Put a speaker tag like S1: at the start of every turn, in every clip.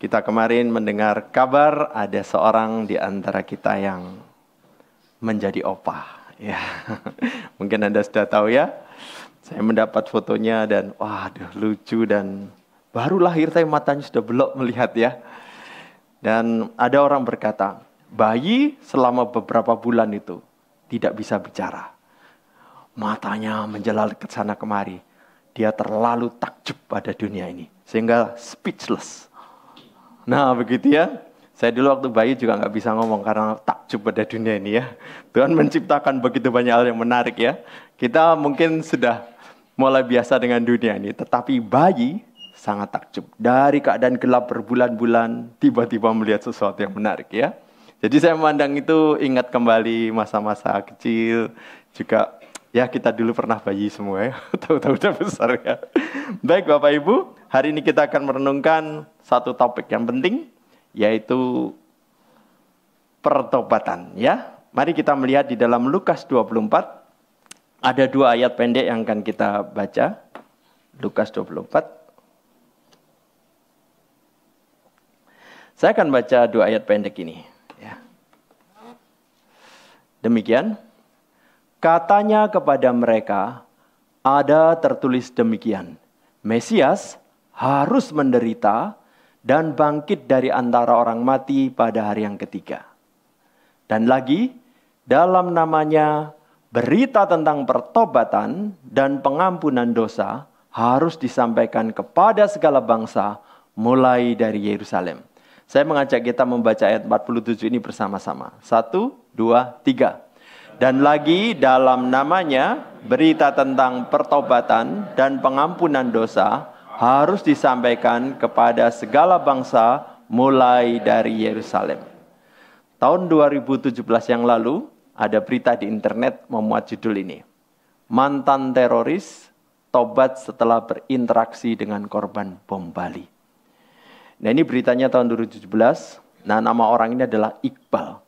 S1: Kita kemarin mendengar kabar ada seorang di antara kita yang menjadi opah. Ya, mungkin Anda sudah tahu ya. Saya mendapat fotonya dan waduh lucu dan baru lahir tapi matanya sudah belok melihat ya. Dan ada orang berkata, bayi selama beberapa bulan itu tidak bisa bicara. Matanya menjelat ke sana kemari. Dia terlalu takjub pada dunia ini. Sehingga speechless. Nah begitu ya. Saya dulu waktu bayi juga nggak bisa ngomong karena takjub pada dunia ini ya. Tuhan menciptakan begitu banyak hal yang menarik ya. Kita mungkin sudah mulai biasa dengan dunia ini. Tetapi bayi sangat takjub. Dari keadaan gelap berbulan-bulan, tiba-tiba melihat sesuatu yang menarik ya. Jadi saya memandang itu ingat kembali masa-masa kecil. Juga ya kita dulu pernah bayi semua ya. Tahu-tahu udah besar ya. Baik Bapak Ibu, hari ini kita akan merenungkan satu topik yang penting, yaitu pertobatan ya. Mari kita melihat di dalam Lukas 24. Ada dua ayat pendek yang akan kita baca. Lukas 24. Saya akan baca dua ayat pendek ini. Ya. Demikian. Katanya kepada mereka, ada tertulis demikian. Mesias harus menderita dan bangkit dari antara orang mati pada hari yang ketiga. Dan lagi, dalam namanya berita tentang pertobatan dan pengampunan dosa harus disampaikan kepada segala bangsa mulai dari Yerusalem. Saya mengajak kita membaca ayat 47 ini bersama-sama. 1, 2, 3. Dan lagi dalam namanya berita tentang pertobatan dan pengampunan dosa harus disampaikan kepada segala bangsa mulai dari Yerusalem. Tahun 2017 yang lalu ada berita di internet memuat judul ini. Mantan teroris tobat setelah berinteraksi dengan korban bom Bali. Nah ini beritanya tahun 2017. Nah nama orang ini adalah Iqbal.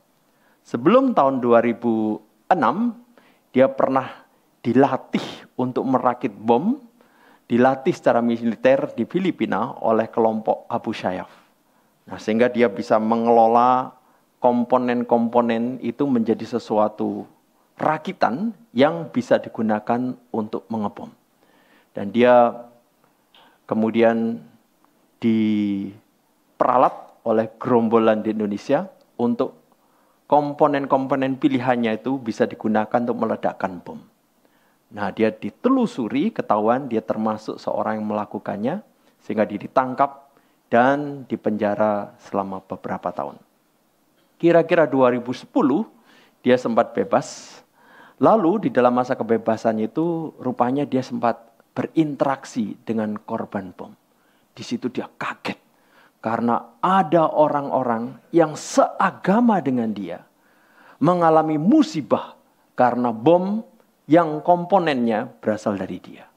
S1: Sebelum tahun 2006 dia pernah dilatih untuk merakit bom, dilatih secara militer di Filipina oleh kelompok Abu Sayyaf. Nah, sehingga dia bisa mengelola komponen-komponen itu menjadi sesuatu rakitan yang bisa digunakan untuk mengebom. Dan dia kemudian diperalat oleh gerombolan di Indonesia untuk komponen-komponen pilihannya itu bisa digunakan untuk meledakkan bom. Nah, dia ditelusuri, ketahuan dia termasuk seorang yang melakukannya, sehingga dia ditangkap dan dipenjara selama beberapa tahun. Kira-kira 2010, dia sempat bebas. Lalu di dalam masa kebebasannya itu, rupanya dia sempat berinteraksi dengan korban bom. Di situ dia kaget. Karena ada orang-orang yang seagama dengan dia mengalami musibah karena bom yang komponennya berasal dari dia.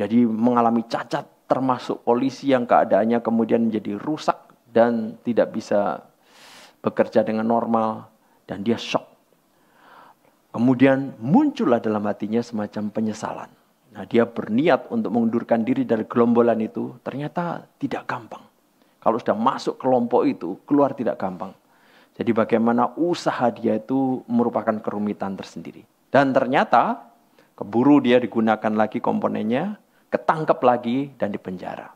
S1: Jadi mengalami cacat termasuk polisi yang keadaannya kemudian menjadi rusak dan tidak bisa bekerja dengan normal dan dia shock. Kemudian muncullah dalam hatinya semacam penyesalan. Nah, dia berniat untuk mengundurkan diri dari gerombolan itu, ternyata tidak gampang. Kalau sudah masuk kelompok itu, keluar tidak gampang. Jadi bagaimana usaha dia itu merupakan kerumitan tersendiri. Dan ternyata keburu dia digunakan lagi komponennya, ketangkep lagi dan dipenjara.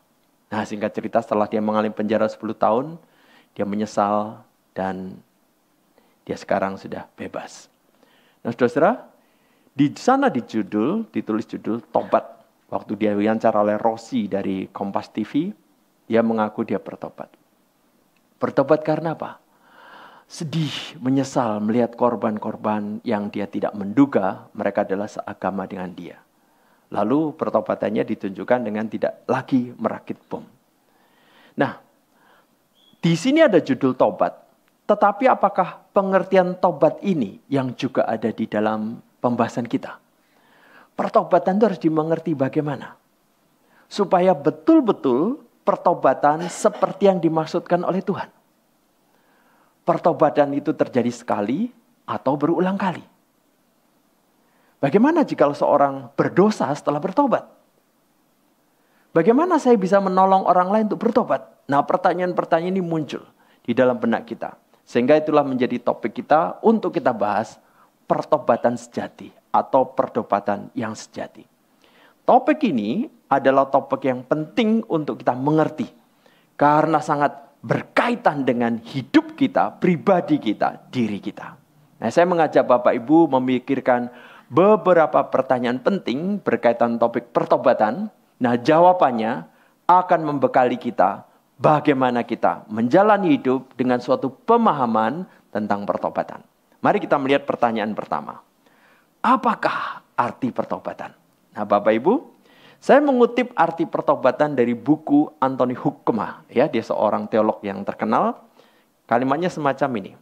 S1: Nah singkat cerita setelah dia mengalami penjara 10 tahun, dia menyesal dan dia sekarang sudah bebas. Nah saudara-saudara, di sana ditulis judul Tobat. Waktu dia diwawancara oleh Rossi dari Kompas TV, dia mengaku dia bertobat. Bertobat karena apa? Sedih, menyesal melihat korban-korban yang dia tidak menduga mereka adalah seagama dengan dia. Lalu pertobatannya ditunjukkan dengan tidak lagi merakit bom. Nah, di sini ada judul tobat. Tetapi apakah pengertian tobat ini yang juga ada di dalam pembahasan kita? Pertobatan itu harus dimengerti bagaimana? Supaya betul-betul pertobatan seperti yang dimaksudkan oleh Tuhan. Pertobatan itu terjadi sekali atau berulang kali. Bagaimana jika seorang berdosa setelah bertobat? Bagaimana saya bisa menolong orang lain untuk bertobat? Nah, pertanyaan-pertanyaan ini muncul di dalam benak kita. Sehingga itulah menjadi topik kita untuk kita bahas pertobatan sejati atau pertobatan yang sejati. Topik ini adalah topik yang penting untuk kita mengerti. Karena sangat berkaitan dengan hidup kita, pribadi kita, diri kita. Nah, saya mengajak Bapak Ibu memikirkan beberapa pertanyaan penting berkaitan topik pertobatan. Nah, jawabannya akan membekali kita bagaimana kita menjalani hidup dengan suatu pemahaman tentang pertobatan. Mari kita melihat pertanyaan pertama. Apakah arti pertobatan? Nah, Bapak Ibu, saya mengutip arti pertobatan dari buku Anthony Hoekema. Ya, dia seorang teolog yang terkenal. Kalimatnya semacam ini.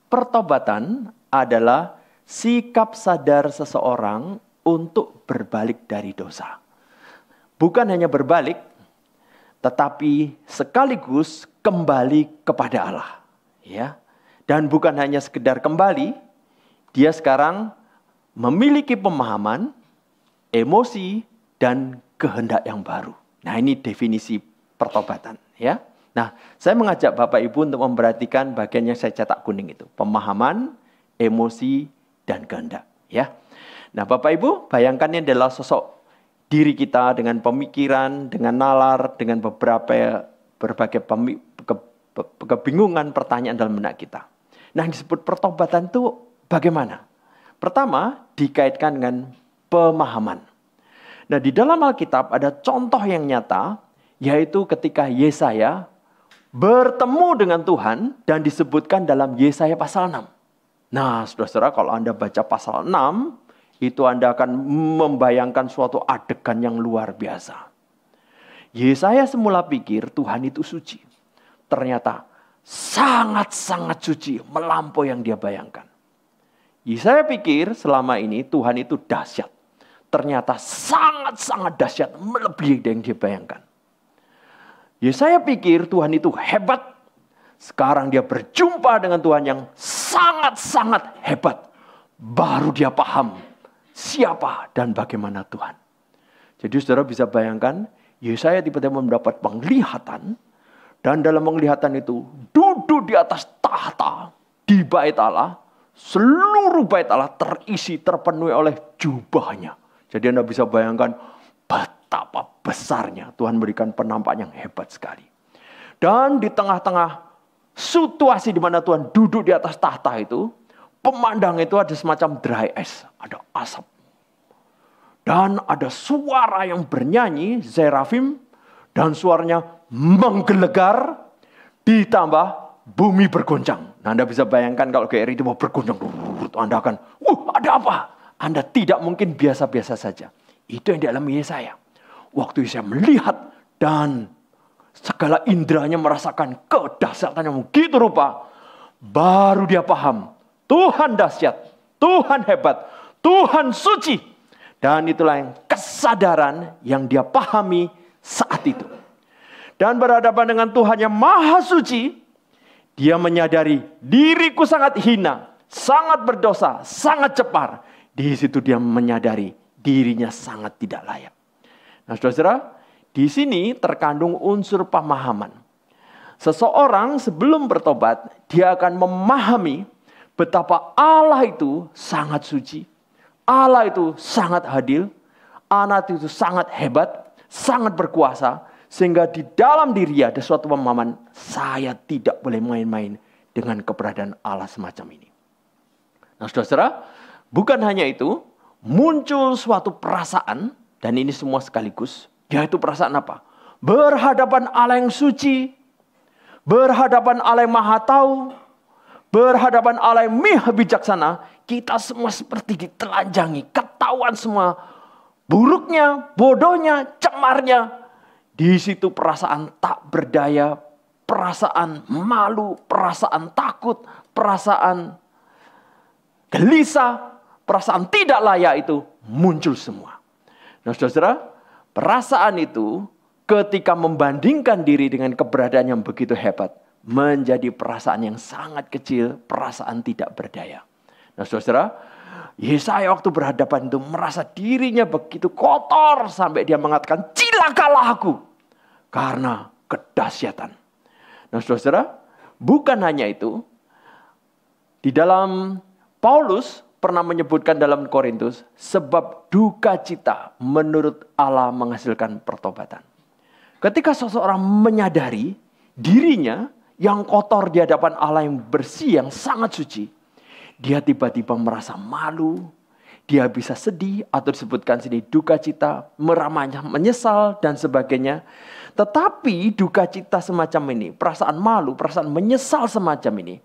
S1: Pertobatan adalah sikap sadar seseorang untuk berbalik dari dosa. Bukan hanya berbalik, tetapi sekaligus kembali kepada Allah. Ya. Dan bukan hanya sekedar kembali, dia sekarang memiliki pemahaman, emosi, dan kehendak yang baru. Nah, ini definisi pertobatan. Ya. Nah, saya mengajak Bapak Ibu untuk memperhatikan bagian yang saya cetak kuning itu. Pemahaman, emosi, dan kehendak. Ya. Nah, Bapak Ibu, bayangkan ini adalah sosok diri kita dengan pemikiran, dengan nalar, dengan berbagai kebingungan pertanyaan dalam benak kita. Nah, yang disebut pertobatan itu bagaimana? Pertama, dikaitkan dengan pemahaman. Nah, di dalam Alkitab ada contoh yang nyata, yaitu ketika Yesaya bertemu dengan Tuhan dan disebutkan dalam Yesaya pasal 6. Nah, saudara-saudara, kalau Anda baca pasal 6, itu Anda akan membayangkan suatu adegan yang luar biasa. Yesaya semula pikir Tuhan itu suci. Ternyata sangat-sangat suci, melampaui yang dia bayangkan. Yesaya pikir selama ini Tuhan itu dahsyat. Ternyata sangat-sangat dahsyat, melebihi yang dia bayangkan. Yesaya pikir Tuhan itu hebat. Sekarang dia berjumpa dengan Tuhan yang sangat-sangat hebat. Baru dia paham siapa dan bagaimana Tuhan. Jadi saudara bisa bayangkan, Yesaya tiba-tiba mendapat penglihatan. Dan dalam penglihatan itu duduk di atas tahta di bait Allah. Seluruh bait Allah terisi, terpenuhi oleh jubahnya. Jadi Anda bisa bayangkan betapa besarnya Tuhan berikan penampakan yang hebat sekali. Dan di tengah-tengah situasi di mana Tuhan duduk di atas tahta itu, pemandang itu ada semacam dry ice, ada asap. Dan ada suara yang bernyanyi, serafim, dan suaranya menggelegar, ditambah bumi bergoncang. Nah, Anda bisa bayangkan kalau kayak itu mau bergoncang, Anda akan, ada apa? Anda tidak mungkin biasa-biasa saja. Itu yang dialami Yesaya. Waktu Yesaya melihat dan segala indranya merasakan kedahsyatan yang begitu rupa, baru dia paham, Tuhan dahsyat, Tuhan hebat, Tuhan suci. Dan itulah yang kesadaran yang dia pahami saat itu. Dan berhadapan dengan Tuhan yang maha suci, dia menyadari diriku sangat hina, sangat berdosa, sangat cepar. Di situ dia menyadari dirinya sangat tidak layak. Nah, saudara-saudara, di sini terkandung unsur pemahaman. Seseorang sebelum bertobat, dia akan memahami betapa Allah itu sangat suci. Allah itu sangat adil. Allah itu sangat hebat, sangat berkuasa. Sehingga di dalam diri ada suatu pemahaman, saya tidak boleh main-main dengan keberadaan Allah semacam ini. Nah, saudara-saudara, bukan hanya itu, muncul suatu perasaan, dan ini semua sekaligus, yaitu perasaan apa? Berhadapan Allah yang suci, berhadapan Allah yang maha tahu, berhadapan Allah yang maha bijaksana, kita semua seperti ditelanjangi, ketahuan semua buruknya, bodohnya, cemarnya. Di situ perasaan tak berdaya, perasaan malu, perasaan takut, perasaan gelisah, perasaan tidak layak itu muncul semua. Nah, saudara, perasaan itu ketika membandingkan diri dengan keberadaan yang begitu hebat, menjadi perasaan yang sangat kecil, perasaan tidak berdaya. Nah, saudara, Yesaya waktu berhadapan itu merasa dirinya begitu kotor sampai dia mengatakan, celakalah aku. Karena kedahsyatan. Nah saudara, bukan hanya itu. Di dalam Paulus pernah menyebutkan dalam Korintus, sebab duka cita menurut Allah menghasilkan pertobatan. Ketika seseorang menyadari dirinya yang kotor di hadapan Allah yang bersih, yang sangat suci, dia tiba-tiba merasa malu, dia bisa sedih, atau disebutkan sini duka cita, meramanya, menyesal, dan sebagainya. Tetapi duka cita semacam ini, perasaan malu, perasaan menyesal semacam ini,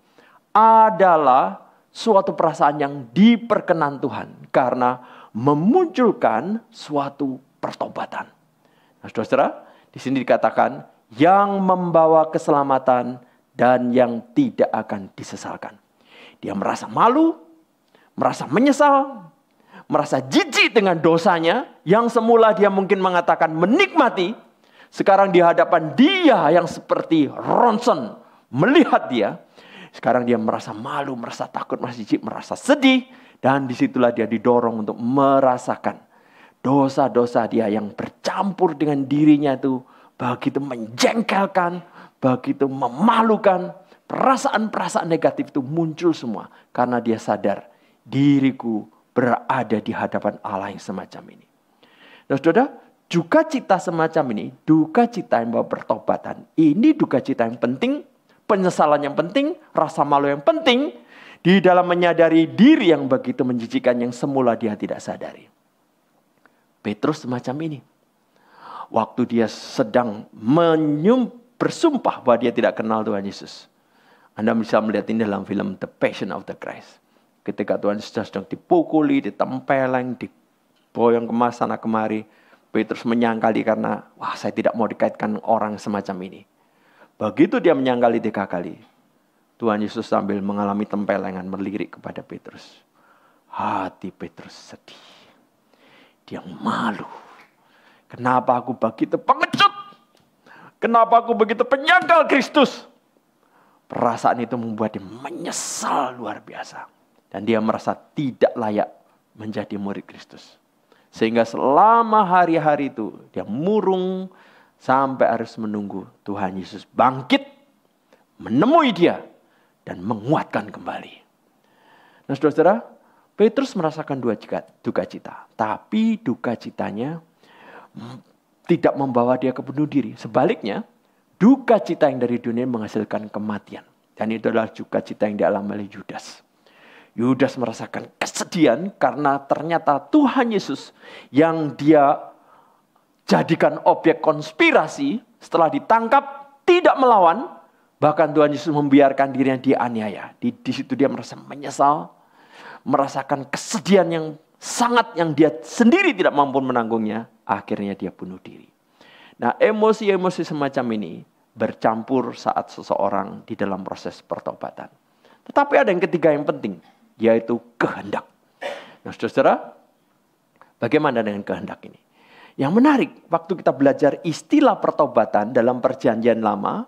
S1: adalah suatu perasaan yang diperkenan Tuhan. Karena memunculkan suatu pertobatan. Nah saudara, di sini dikatakan, yang membawa keselamatan dan yang tidak akan disesalkan. Dia merasa malu, merasa menyesal, merasa jijik dengan dosanya, yang semula dia mungkin mengatakan menikmati, sekarang di hadapan dia yang seperti ronsen melihat dia, sekarang dia merasa malu, merasa takut, merasa jijik, merasa sedih, dan disitulah dia didorong untuk merasakan dosa-dosa dia yang bercampur dengan dirinya itu begitu menjengkelkan, begitu memalukan. Perasaan-perasaan negatif itu muncul semua karena dia sadar diriku berada di hadapan Allah yang semacam ini. Nah, saudara, duka cita semacam ini, duka cita yang bawa pertobatan, ini duka cita yang penting, penyesalan yang penting, rasa malu yang penting, di dalam menyadari diri yang begitu menjijikan yang semula dia tidak sadari. Petrus semacam ini. Waktu dia sedang bersumpah bahwa dia tidak kenal Tuhan Yesus. Anda bisa melihat ini dalam film The Passion of the Christ. Ketika Tuhan Yesus sedang dipukuli, ditempeleng, diboyong kemas sana kemari, Petrus menyangkali karena, wah saya tidak mau dikaitkan orang semacam ini. Begitu dia menyangkali 3 kali, Tuhan Yesus sambil mengalami tempelengan melirik kepada Petrus. Hati Petrus sedih. Dia malu. Kenapa aku begitu pengecut? Kenapa aku begitu penyangkal Kristus? Perasaan itu membuat dia menyesal luar biasa. Dan dia merasa tidak layak menjadi murid Kristus. Sehingga selama hari-hari itu dia murung sampai harus menunggu Tuhan Yesus bangkit, menemui dia, dan menguatkan kembali. Nah saudara, Petrus merasakan duka cita. Tapi duka citanya tidak membawa dia ke bunuh diri. Sebaliknya, duka cita yang dari dunia menghasilkan kematian. Dan itu adalah duka cita yang dialami oleh Yudas. Yudas merasakan kesedihan karena ternyata Tuhan Yesus yang dia jadikan objek konspirasi setelah ditangkap tidak melawan, bahkan Tuhan Yesus membiarkan dirinya dianiaya. Di situ dia merasa menyesal, merasakan kesedihan yang sangat yang dia sendiri tidak mampu menanggungnya, akhirnya dia bunuh diri. Nah, emosi-emosi semacam ini bercampur saat seseorang di dalam proses pertobatan. Tetapi ada yang ketiga yang penting, yaitu kehendak. Nah, saudara, bagaimana dengan kehendak ini? Yang menarik, waktu kita belajar istilah pertobatan dalam perjanjian lama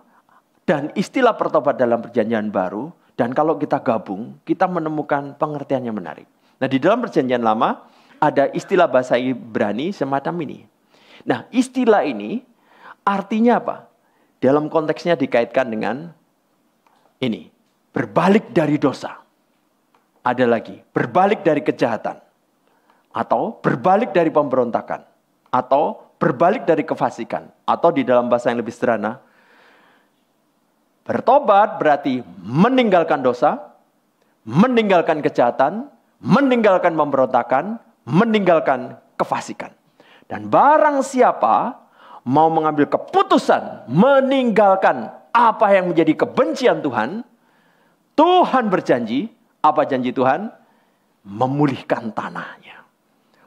S1: dan istilah pertobatan dalam perjanjian baru, dan kalau kita gabung, kita menemukan pengertian yang menarik. Nah, di dalam perjanjian lama ada istilah bahasa Ibrani semacam ini. Nah, istilah ini artinya apa? Dalam konteksnya dikaitkan dengan ini, berbalik dari dosa. Ada lagi, berbalik dari kejahatan. Atau berbalik dari pemberontakan. Atau berbalik dari kefasikan. Atau di dalam bahasa yang lebih sederhana, bertobat berarti meninggalkan dosa, meninggalkan kejahatan, meninggalkan pemberontakan, meninggalkan kefasikan. Dan barang siapa mau mengambil keputusan meninggalkan apa yang menjadi kebencian Tuhan, Tuhan berjanji, apa janji Tuhan? Memulihkan tanahnya,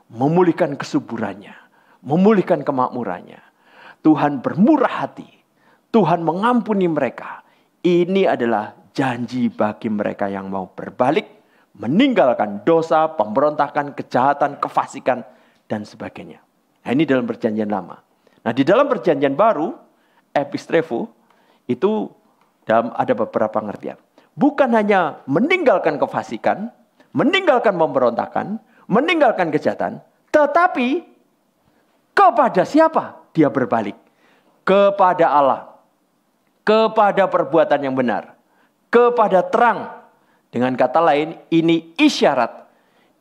S1: memulihkan kesuburannya, memulihkan kemakmurannya. Tuhan bermurah hati, Tuhan mengampuni mereka. Ini adalah janji bagi mereka yang mau berbalik, meninggalkan dosa, pemberontakan, kejahatan, kefasikan, dan sebagainya. Nah, ini dalam perjanjian lama. Nah, di dalam perjanjian baru, epistrefo, itu ada beberapa pengertian. Bukan hanya meninggalkan kefasikan, meninggalkan pemberontakan, meninggalkan kejahatan, tetapi kepada siapa dia berbalik? Kepada Allah. kepada perbuatan yang benar, kepada terang. Dengan kata lain, ini isyarat.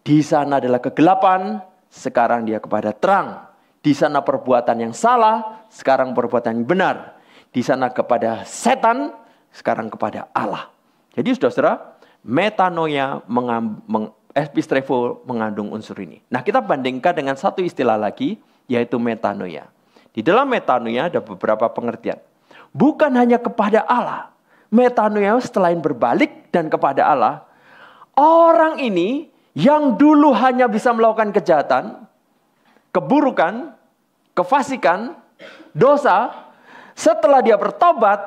S1: Di sana adalah kegelapan, sekarang dia kepada terang. Di sana perbuatan yang salah, sekarang perbuatan yang benar. Di sana kepada setan, sekarang kepada Allah. Jadi saudara-saudara, metanoia epistrefo mengandung unsur ini. Nah, kita bandingkan dengan satu istilah lagi, yaitu metanoia. Di dalam metanoia ada beberapa pengertian. Bukan hanya kepada Allah. Metanoia selain berbalik dan kepada Allah, orang ini yang dulu hanya bisa melakukan kejahatan, keburukan, kefasikan, dosa, setelah dia bertobat,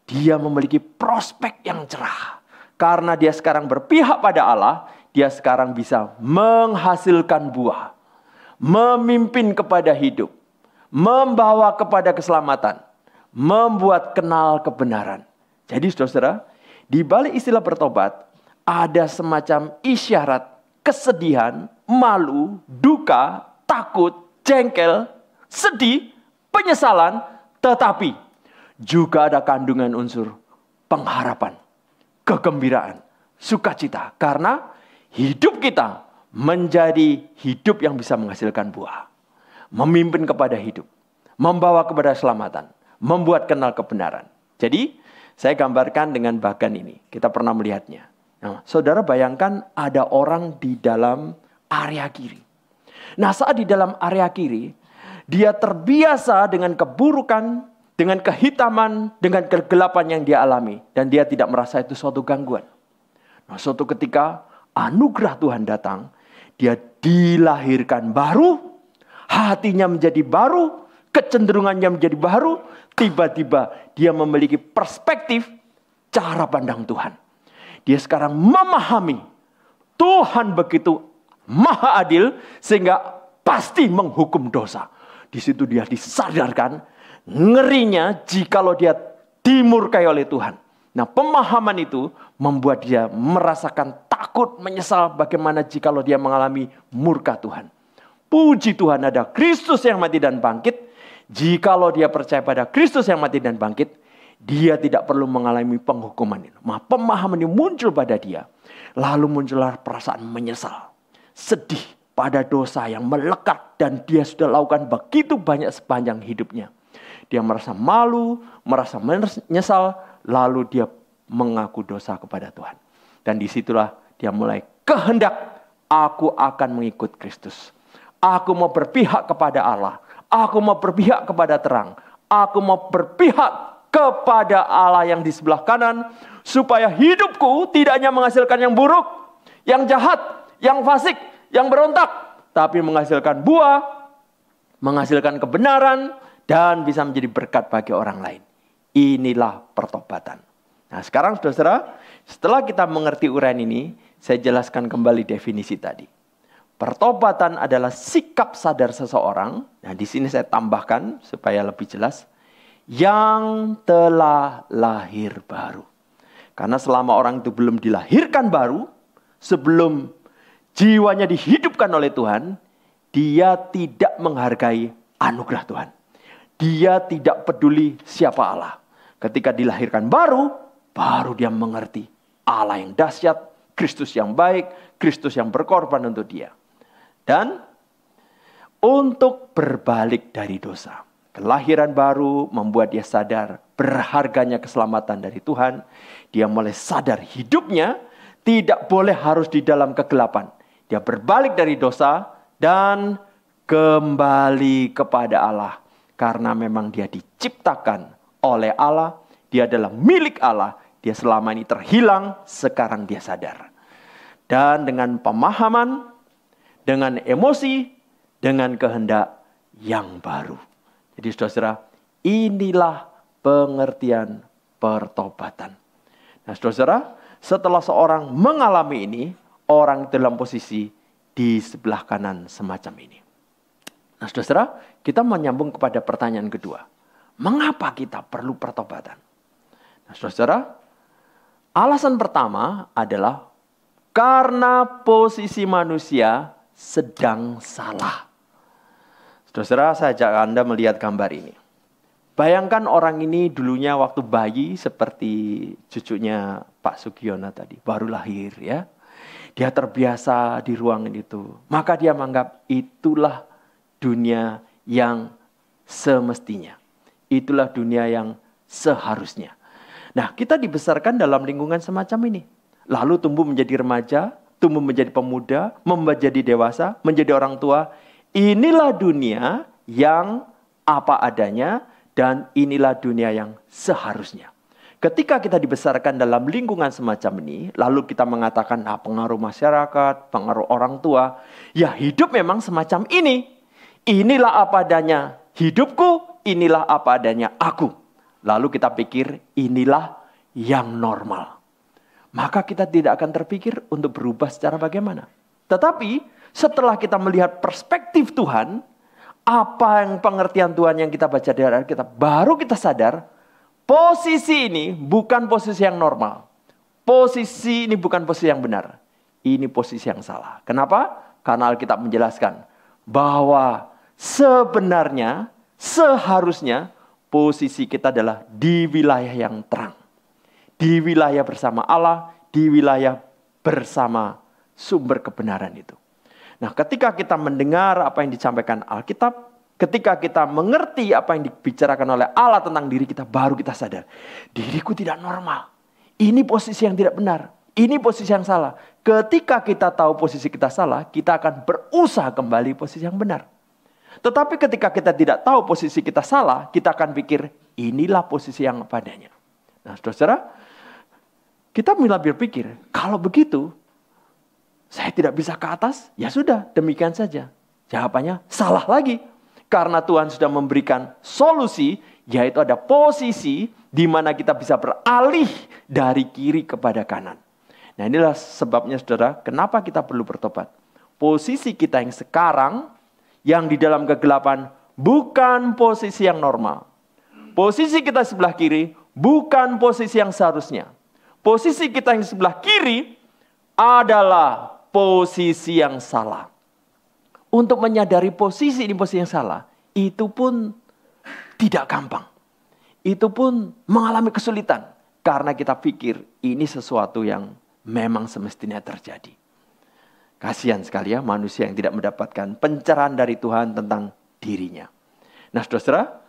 S1: dia memiliki prospek yang cerah. Karena dia sekarang berpihak pada Allah, dia sekarang bisa menghasilkan buah, memimpin kepada hidup, membawa kepada keselamatan, membuat kenal kebenaran. Jadi saudara, di balik istilah bertobat, ada semacam isyarat kesedihan, malu, duka, takut, jengkel, sedih, penyesalan, tetapi juga ada kandungan unsur pengharapan, kegembiraan, sukacita. Karena hidup kita menjadi hidup yang bisa menghasilkan buah. Memimpin kepada hidup, membawa kepada keselamatan, membuat kenal kebenaran. Jadi, saya gambarkan dengan bagan ini. Kita pernah melihatnya. Nah, saudara bayangkan ada orang di dalam area kiri. Nah, saat di dalam area kiri, dia terbiasa dengan keburukan, dengan kehitaman, dengan kegelapan yang dia alami. Dan dia tidak merasa itu suatu gangguan. Nah, suatu ketika anugerah Tuhan datang, dia dilahirkan baru, hatinya menjadi baru, kecenderungannya menjadi baru, tiba-tiba dia memiliki perspektif cara pandang Tuhan. Dia sekarang memahami Tuhan begitu maha adil sehingga pasti menghukum dosa. Di situ dia disadarkan ngerinya jikalau dia dimurkai oleh Tuhan. Nah, pemahaman itu membuat dia merasakan takut, menyesal bagaimana jikalau dia mengalami murka Tuhan. Puji Tuhan ada Kristus yang mati dan bangkit. Jikalau dia percaya pada Kristus yang mati dan bangkit, dia tidak perlu mengalami penghukuman itu. Maka pemahaman ini muncul pada dia. Lalu muncullah perasaan menyesal, sedih pada dosa yang melekat dan dia sudah lakukan begitu banyak sepanjang hidupnya. Dia merasa malu, merasa menyesal, lalu dia mengaku dosa kepada Tuhan. Dan disitulah dia mulai kehendak, aku akan mengikut Kristus. Aku mau berpihak kepada Allah. Aku mau berpihak kepada terang. Aku mau berpihak kepada Allah yang di sebelah kanan. Supaya hidupku tidak hanya menghasilkan yang buruk, yang jahat, yang fasik, yang berontak. Tapi menghasilkan buah, menghasilkan kebenaran, dan bisa menjadi berkat bagi orang lain. Inilah pertobatan. Nah, sekarang saudara, setelah kita mengerti uraian ini, saya jelaskan kembali definisi tadi. Pertobatan adalah sikap sadar seseorang. Nah, di sini saya tambahkan supaya lebih jelas. Yang telah lahir baru. Karena selama orang itu belum dilahirkan baru, sebelum jiwanya dihidupkan oleh Tuhan, dia tidak menghargai anugerah Tuhan. Dia tidak peduli siapa Allah. Ketika dilahirkan baru dia mengerti Allah yang dahsyat, Kristus yang baik, Kristus yang berkorban untuk dia. Dan untuk berbalik dari dosa. Kelahiran baru membuat dia sadar berharganya keselamatan dari Tuhan. Dia mulai sadar hidupnya tidak boleh harus di dalam kegelapan. Dia berbalik dari dosa dan kembali kepada Allah. Karena memang dia diciptakan oleh Allah. Dia adalah milik Allah. Dia selama ini terhilang, sekarang dia sadar. Dan dengan pemahaman, dengan emosi, dengan kehendak yang baru. Jadi saudara, inilah pengertian pertobatan. Nah saudara, setelah seorang mengalami ini, orang dalam posisi di sebelah kanan semacam ini. Nah saudara, kita menyambung kepada pertanyaan kedua. Mengapa kita perlu pertobatan? Nah saudara, alasan pertama adalah karena posisi manusia sedang salah. Saudara, saya ajak Anda melihat gambar ini. Bayangkan orang ini dulunya waktu bayi seperti cucunya Pak Sugiono tadi, baru lahir ya. Dia terbiasa di ruangan itu. Maka dia menganggap itulah dunia yang semestinya. Itulah dunia yang seharusnya. Nah, kita dibesarkan dalam lingkungan semacam ini. Lalu tumbuh menjadi remaja, tumbuh menjadi pemuda, menjadi dewasa, menjadi orang tua. Inilah dunia yang apa adanya dan inilah dunia yang seharusnya. Ketika kita dibesarkan dalam lingkungan semacam ini, lalu kita mengatakan pengaruh masyarakat, pengaruh orang tua, ya hidup memang semacam ini. Inilah apa adanya hidupku, inilah apa adanya aku. Lalu kita pikir inilah yang normal. Maka kita tidak akan terpikir untuk berubah secara bagaimana. Tetapi setelah kita melihat perspektif Tuhan, apa yang pengertian Tuhan yang kita baca dari Alkitab, baru kita sadar, posisi ini bukan posisi yang normal. Posisi ini bukan posisi yang benar. Ini posisi yang salah. Kenapa? Karena Alkitab menjelaskan bahwa sebenarnya, seharusnya posisi kita adalah di wilayah yang terang. Di wilayah bersama Allah, di wilayah bersama sumber kebenaran itu. Nah, ketika kita mendengar apa yang disampaikan Alkitab, ketika kita mengerti apa yang dibicarakan oleh Allah tentang diri kita, baru kita sadar, diriku tidak normal. Ini posisi yang tidak benar. Ini posisi yang salah. Ketika kita tahu posisi kita salah, kita akan berusaha kembali posisi yang benar. Tetapi ketika kita tidak tahu posisi kita salah, kita akan pikir, inilah posisi yang padanya. Nah, saudara, kita mulai berpikir, kalau begitu, saya tidak bisa ke atas, ya sudah, demikian saja. Jawabannya salah lagi. Karena Tuhan sudah memberikan solusi, yaitu ada posisi di mana kita bisa beralih dari kiri kepada kanan. Nah, inilah sebabnya saudara, kenapa kita perlu bertobat. Posisi kita yang sekarang, yang di dalam kegelapan, bukan posisi yang normal. Posisi kita sebelah kiri, bukan posisi yang seharusnya. Posisi kita yang sebelah kiri adalah posisi yang salah. Untuk menyadari posisi ini posisi yang salah, itu pun tidak gampang. Itu pun mengalami kesulitan. Karena kita pikir ini sesuatu yang memang semestinya terjadi. Kasihan sekali ya manusia yang tidak mendapatkan pencerahan dari Tuhan tentang dirinya. Nah, saudara,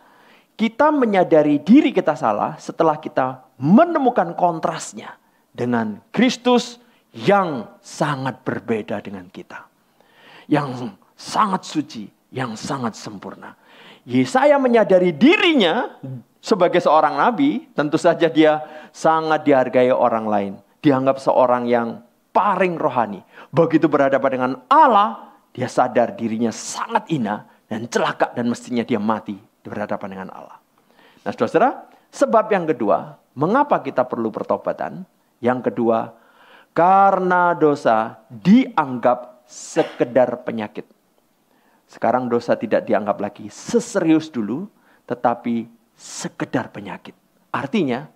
S1: kita menyadari diri kita salah setelah kita menemukan kontrasnya dengan Kristus yang sangat berbeda dengan kita. Yang sangat suci, yang sangat sempurna. Yesaya menyadari dirinya sebagai seorang nabi, tentu saja dia sangat dihargai orang lain. Dianggap seorang yang paling rohani. Begitu berhadapan dengan Allah, dia sadar dirinya sangat hina dan celaka dan mestinya dia mati berhadapan dengan Allah. Nah, saudara, sebab yang kedua, mengapa kita perlu pertobatan? Yang kedua, karena dosa dianggap sekedar penyakit. Sekarang dosa tidak dianggap lagi seserius dulu, tetapi sekedar penyakit. Artinya,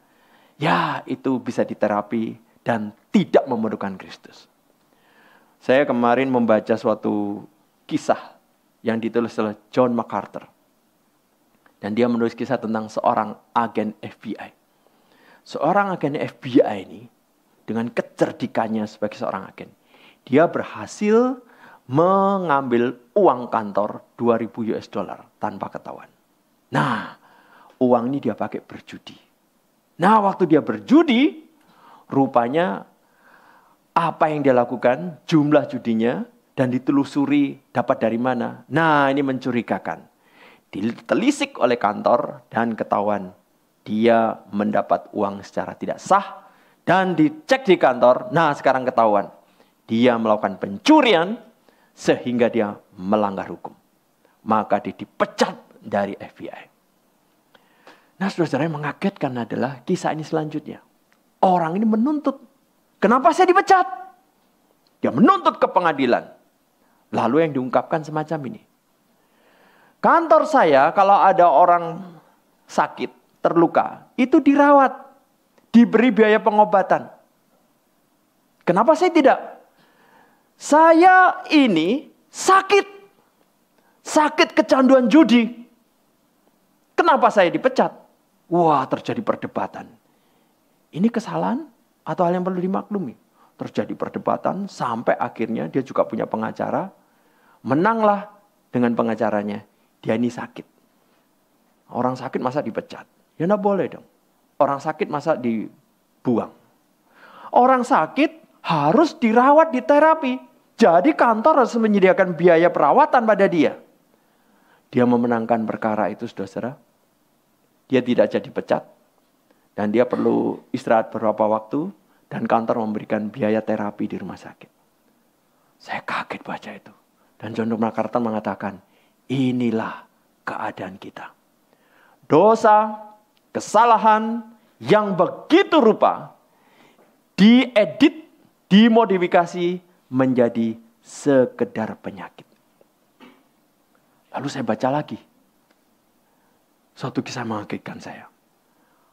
S1: ya itu bisa diterapi dan tidak memerlukan Kristus. Saya kemarin membaca suatu kisah yang ditulis oleh John MacArthur. Dan dia menulis kisah tentang seorang agen FBI. Seorang agen FBI ini, dengan kecerdikannya sebagai seorang agen, dia berhasil mengambil uang kantor 2.000 US dollar tanpa ketahuan. Nah, uang ini dia pakai berjudi. Nah, waktu dia berjudi, rupanya apa yang dia lakukan, jumlah judinya, dan ditelusuri dapat dari mana. Nah, ini mencurigakan. Ditelisik oleh kantor dan ketahuan dia mendapat uang secara tidak sah. Dan dicek di kantor, nah sekarang ketahuan. Dia melakukan pencurian sehingga dia melanggar hukum. Maka dia dipecat dari FBI. Nah, saudara-saudara, yang mengagetkan adalah kisah ini selanjutnya. Orang ini menuntut. Kenapa saya dipecat? Dia menuntut ke pengadilan. Lalu yang diungkapkan semacam ini. Kantor saya kalau ada orang sakit, terluka, itu dirawat. Diberi biaya pengobatan. Kenapa saya tidak? Saya ini sakit. Sakit kecanduan judi. Kenapa saya dipecat? Wah, terjadi perdebatan. Ini kesalahan atau hal yang perlu dimaklumi? Terjadi perdebatan sampai akhirnya dia juga punya pengacara. Menanglah dengan pengacaranya. Dia ini sakit. Orang sakit masa dipecat? Ya enggak boleh dong. Orang sakit masa dibuang? Orang sakit harus dirawat di terapi. Jadi kantor harus menyediakan biaya perawatan pada dia. Dia memenangkan perkara itu, saudara. Dia tidak jadi pecat. Dan dia perlu istirahat beberapa waktu. Dan kantor memberikan biaya terapi di rumah sakit. Saya kaget baca itu. Dan John MacArthur mengatakan, inilah keadaan kita. Dosa, kesalahan yang begitu rupa diedit, dimodifikasi menjadi sekedar penyakit. Lalu saya baca lagi. Suatu kisah mengagetkan saya.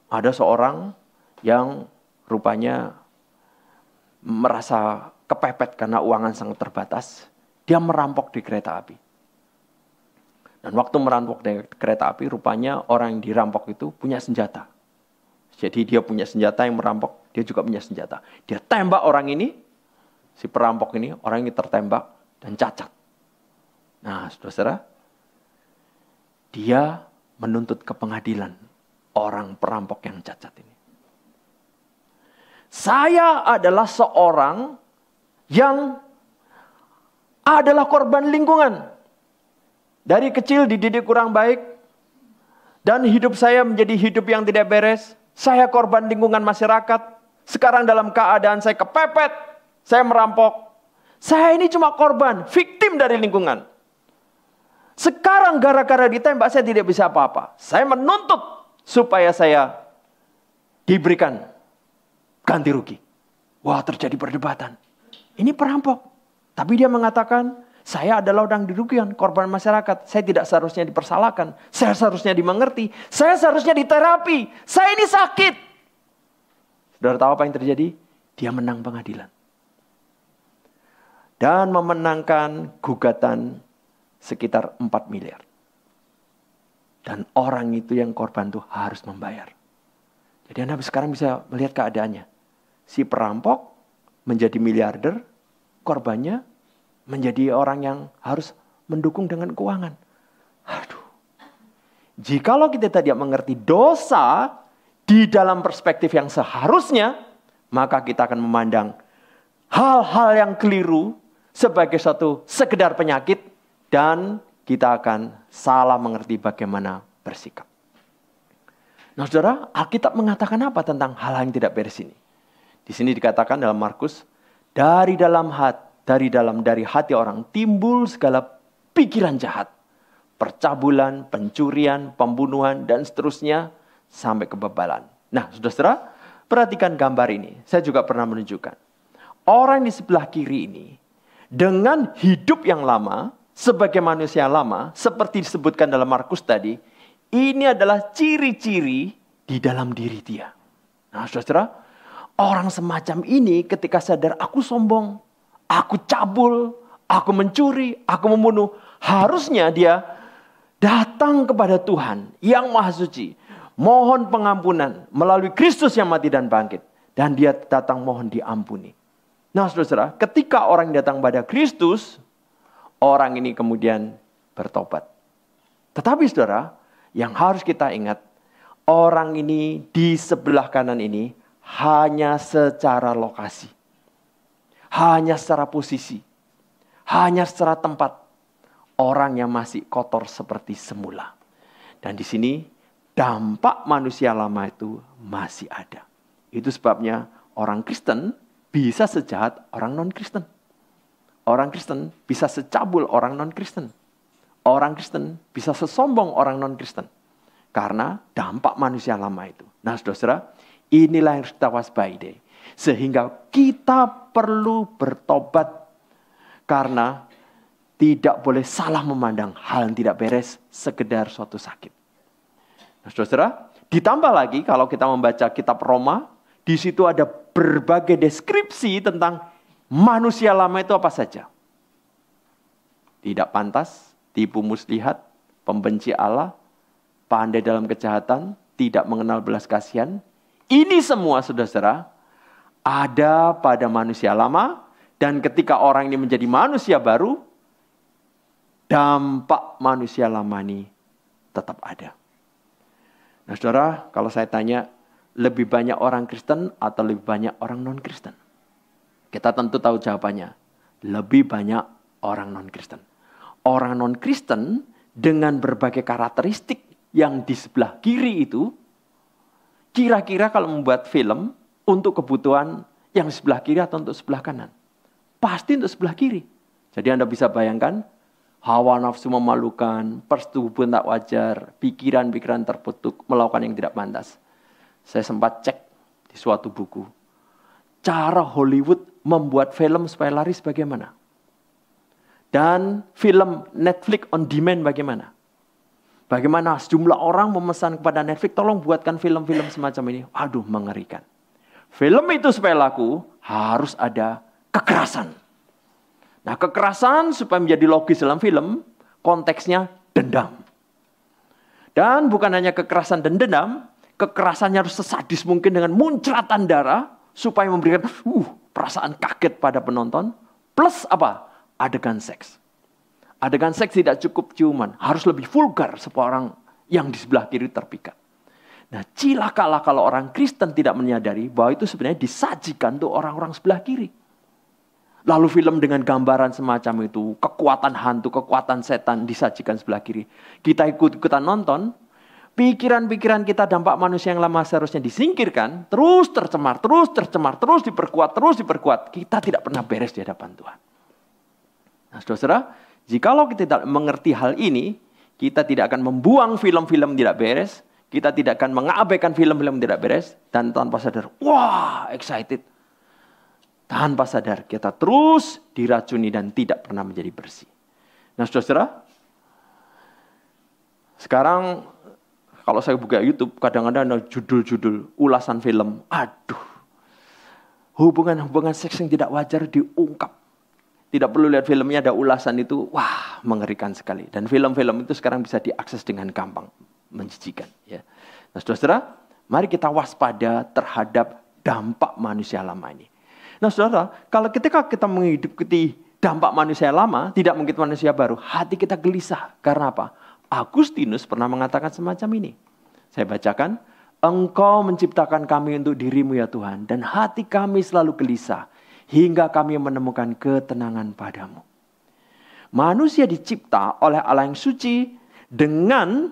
S1: Ada seorang yang rupanya merasa kepepet karena uangan sangat terbatas. Dia merampok di kereta api. Dan waktu merampok di kereta api, rupanya orang yang dirampok itu punya senjata. Jadi dia punya senjata yang merampok, dia juga punya senjata. Dia tembak orang ini, si perampok ini, orang ini tertembak dan cacat. Nah, saudara, dia menuntut ke pengadilan orang perampok yang cacat ini. Saya adalah seorang yang adalah korban lingkungan. Dari kecil dididik kurang baik. Dan hidup saya menjadi hidup yang tidak beres. Saya korban lingkungan masyarakat. Sekarang dalam keadaan saya kepepet. Saya merampok. Saya ini cuma korban, victim dari lingkungan. Sekarang gara-gara ditembak saya tidak bisa apa-apa. Saya menuntut supaya saya diberikan ganti rugi. Wah, terjadi perdebatan. Ini perampok. Tapi dia mengatakan, saya adalah orang dirugikan, korban masyarakat. Saya tidak seharusnya dipersalahkan. Saya seharusnya dimengerti. Saya seharusnya diterapi. Saya ini sakit. Saudara tahu apa yang terjadi? Dia menang pengadilan. Dan memenangkan gugatan sekitar 4 miliar. Dan orang itu yang korban itu harus membayar. Jadi Anda sekarang bisa melihat keadaannya. Si perampok menjadi miliarder, korbannya menjadi orang yang harus mendukung dengan keuangan. Aduh. Jikalau kita tidak mengerti dosa di dalam perspektif yang seharusnya, maka kita akan memandang hal-hal yang keliru sebagai suatu sekedar penyakit dan kita akan salah mengerti bagaimana bersikap. Nah, saudara, Alkitab mengatakan apa tentang hal-hal yang tidak beres ini? Di sini dikatakan dalam Markus, dari hati orang timbul segala pikiran jahat. Percabulan, pencurian, pembunuhan, dan seterusnya sampai kebebalan. Nah, saudara, perhatikan gambar ini. Saya juga pernah menunjukkan. Orang di sebelah kiri ini, dengan hidup yang lama, sebagai manusia lama, seperti disebutkan dalam Markus tadi, ini adalah ciri-ciri di dalam diri dia. Nah, saudara, orang semacam ini ketika sadar, aku sombong, aku cabul, aku mencuri, aku membunuh. Harusnya dia datang kepada Tuhan yang Maha Suci. Mohon pengampunan melalui Kristus yang mati dan bangkit. Dan dia datang mohon diampuni. Nah, saudara, ketika orang datang pada Kristus, orang ini kemudian bertobat. Tetapi saudara, yang harus kita ingat, orang ini di sebelah kanan ini hanya secara lokasi. Hanya secara posisi. Hanya secara tempat. Orang yang masih kotor seperti semula. Dan di sini dampak manusia lama itu masih ada. Itu sebabnya orang Kristen bisa sejahat orang non-Kristen. Orang Kristen bisa secabul orang non-Kristen. Orang Kristen bisa sesombong orang non-Kristen. Karena dampak manusia lama itu. Nah, saudara, inilah yang harus kita waspadai. Sehingga kita perlu bertobat. Karena tidak boleh salah memandang hal yang tidak beres sekedar suatu sakit. Nah, saudara, ditambah lagi kalau kita membaca kitab Roma, di situ ada berbagai deskripsi tentang manusia lama itu apa saja. Tidak pantas, tipu muslihat, pembenci Allah, pandai dalam kejahatan, tidak mengenal belas kasihan. Ini semua, saudara-saudara, ada pada manusia lama. Dan ketika orang ini menjadi manusia baru, dampak manusia lama ini tetap ada. Nah, saudara, kalau saya tanya, lebih banyak orang Kristen atau lebih banyak orang non-Kristen? Kita tentu tahu jawabannya. Lebih banyak orang non-Kristen. Orang non-Kristen dengan berbagai karakteristik yang di sebelah kiri itu, kira-kira kalau membuat film untuk kebutuhan yang sebelah kiri atau untuk sebelah kanan? Pasti untuk sebelah kiri. Jadi Anda bisa bayangkan, hawa nafsu memalukan, persetubuhan tak wajar, pikiran-pikiran terkutuk, melakukan yang tidak pantas. Saya sempat cek di suatu buku. Cara Hollywood membuat film supaya laris bagaimana? Dan film Netflix on demand bagaimana? Bagaimana sejumlah orang memesan kepada Netflix, tolong buatkan film-film semacam ini. Aduh, mengerikan. Film itu supaya laku, harus ada kekerasan. Nah, kekerasan supaya menjadi logis dalam film, konteksnya dendam. Dan bukan hanya kekerasan dan dendam, kekerasannya harus sesadis mungkin dengan muncratan darah, supaya memberikan perasaan kaget pada penonton. Plus apa? Adegan seks. Adegan seks tidak cukup ciuman, harus lebih vulgar supaya orang yang di sebelah kiri terpikat. Nah, cilakalah kalau orang Kristen tidak menyadari bahwa itu sebenarnya disajikan untuk orang-orang sebelah kiri. Lalu film dengan gambaran semacam itu, kekuatan hantu, kekuatan setan disajikan sebelah kiri. Kita ikut-ikutan nonton, pikiran-pikiran kita dampak manusia yang lama seharusnya disingkirkan, terus tercemar, terus diperkuat. Kita tidak pernah beres di hadapan Tuhan. Nah, saudara, jikalau kita tidak mengerti hal ini, kita tidak akan membuang film-film tidak beres, kita tidak akan mengabaikan film-film tidak beres, dan tanpa sadar, wah, excited. Tanpa sadar, kita terus diracuni dan tidak pernah menjadi bersih. Nah, saudara, sekarang kalau saya buka YouTube, kadang-kadang ada judul-judul ulasan film. Aduh, hubungan-hubungan seks yang tidak wajar diungkap. Tidak perlu lihat filmnya, ada ulasan itu. Wah, mengerikan sekali. Dan film-film itu sekarang bisa diakses dengan gampang. Menjijikan. Ya. Nah, saudara, mari kita waspada terhadap dampak manusia lama ini. Nah, saudara, kalau ketika kita menghidupi dampak manusia lama, tidak mungkin manusia baru, hati kita gelisah. Karena apa? Agustinus pernah mengatakan semacam ini. Saya bacakan, Engkau menciptakan kami untuk dirimu ya Tuhan, dan hati kami selalu gelisah, hingga kami menemukan ketenangan padamu. Manusia dicipta oleh Allah yang suci, dengan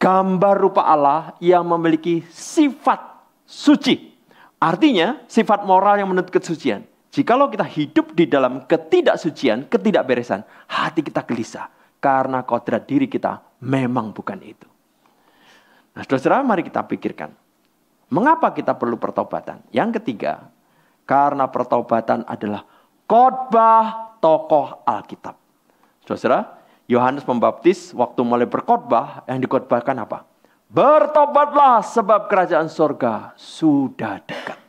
S1: gambar rupa Allah yang memiliki sifat suci. Artinya, sifat moral yang menuntut kesucian. Jikalau kita hidup di dalam ketidaksucian, ketidakberesan, hati kita gelisah. Karena kodrat diri kita memang bukan itu. Nah, saudara, mari kita pikirkan. Mengapa kita perlu pertobatan? Yang ketiga, karena pertobatan adalah khotbah tokoh Alkitab. Saudara, Yohanes Pembaptis waktu mulai berkhotbah, yang dikhotbahkan apa? Bertobatlah sebab kerajaan surga sudah dekat.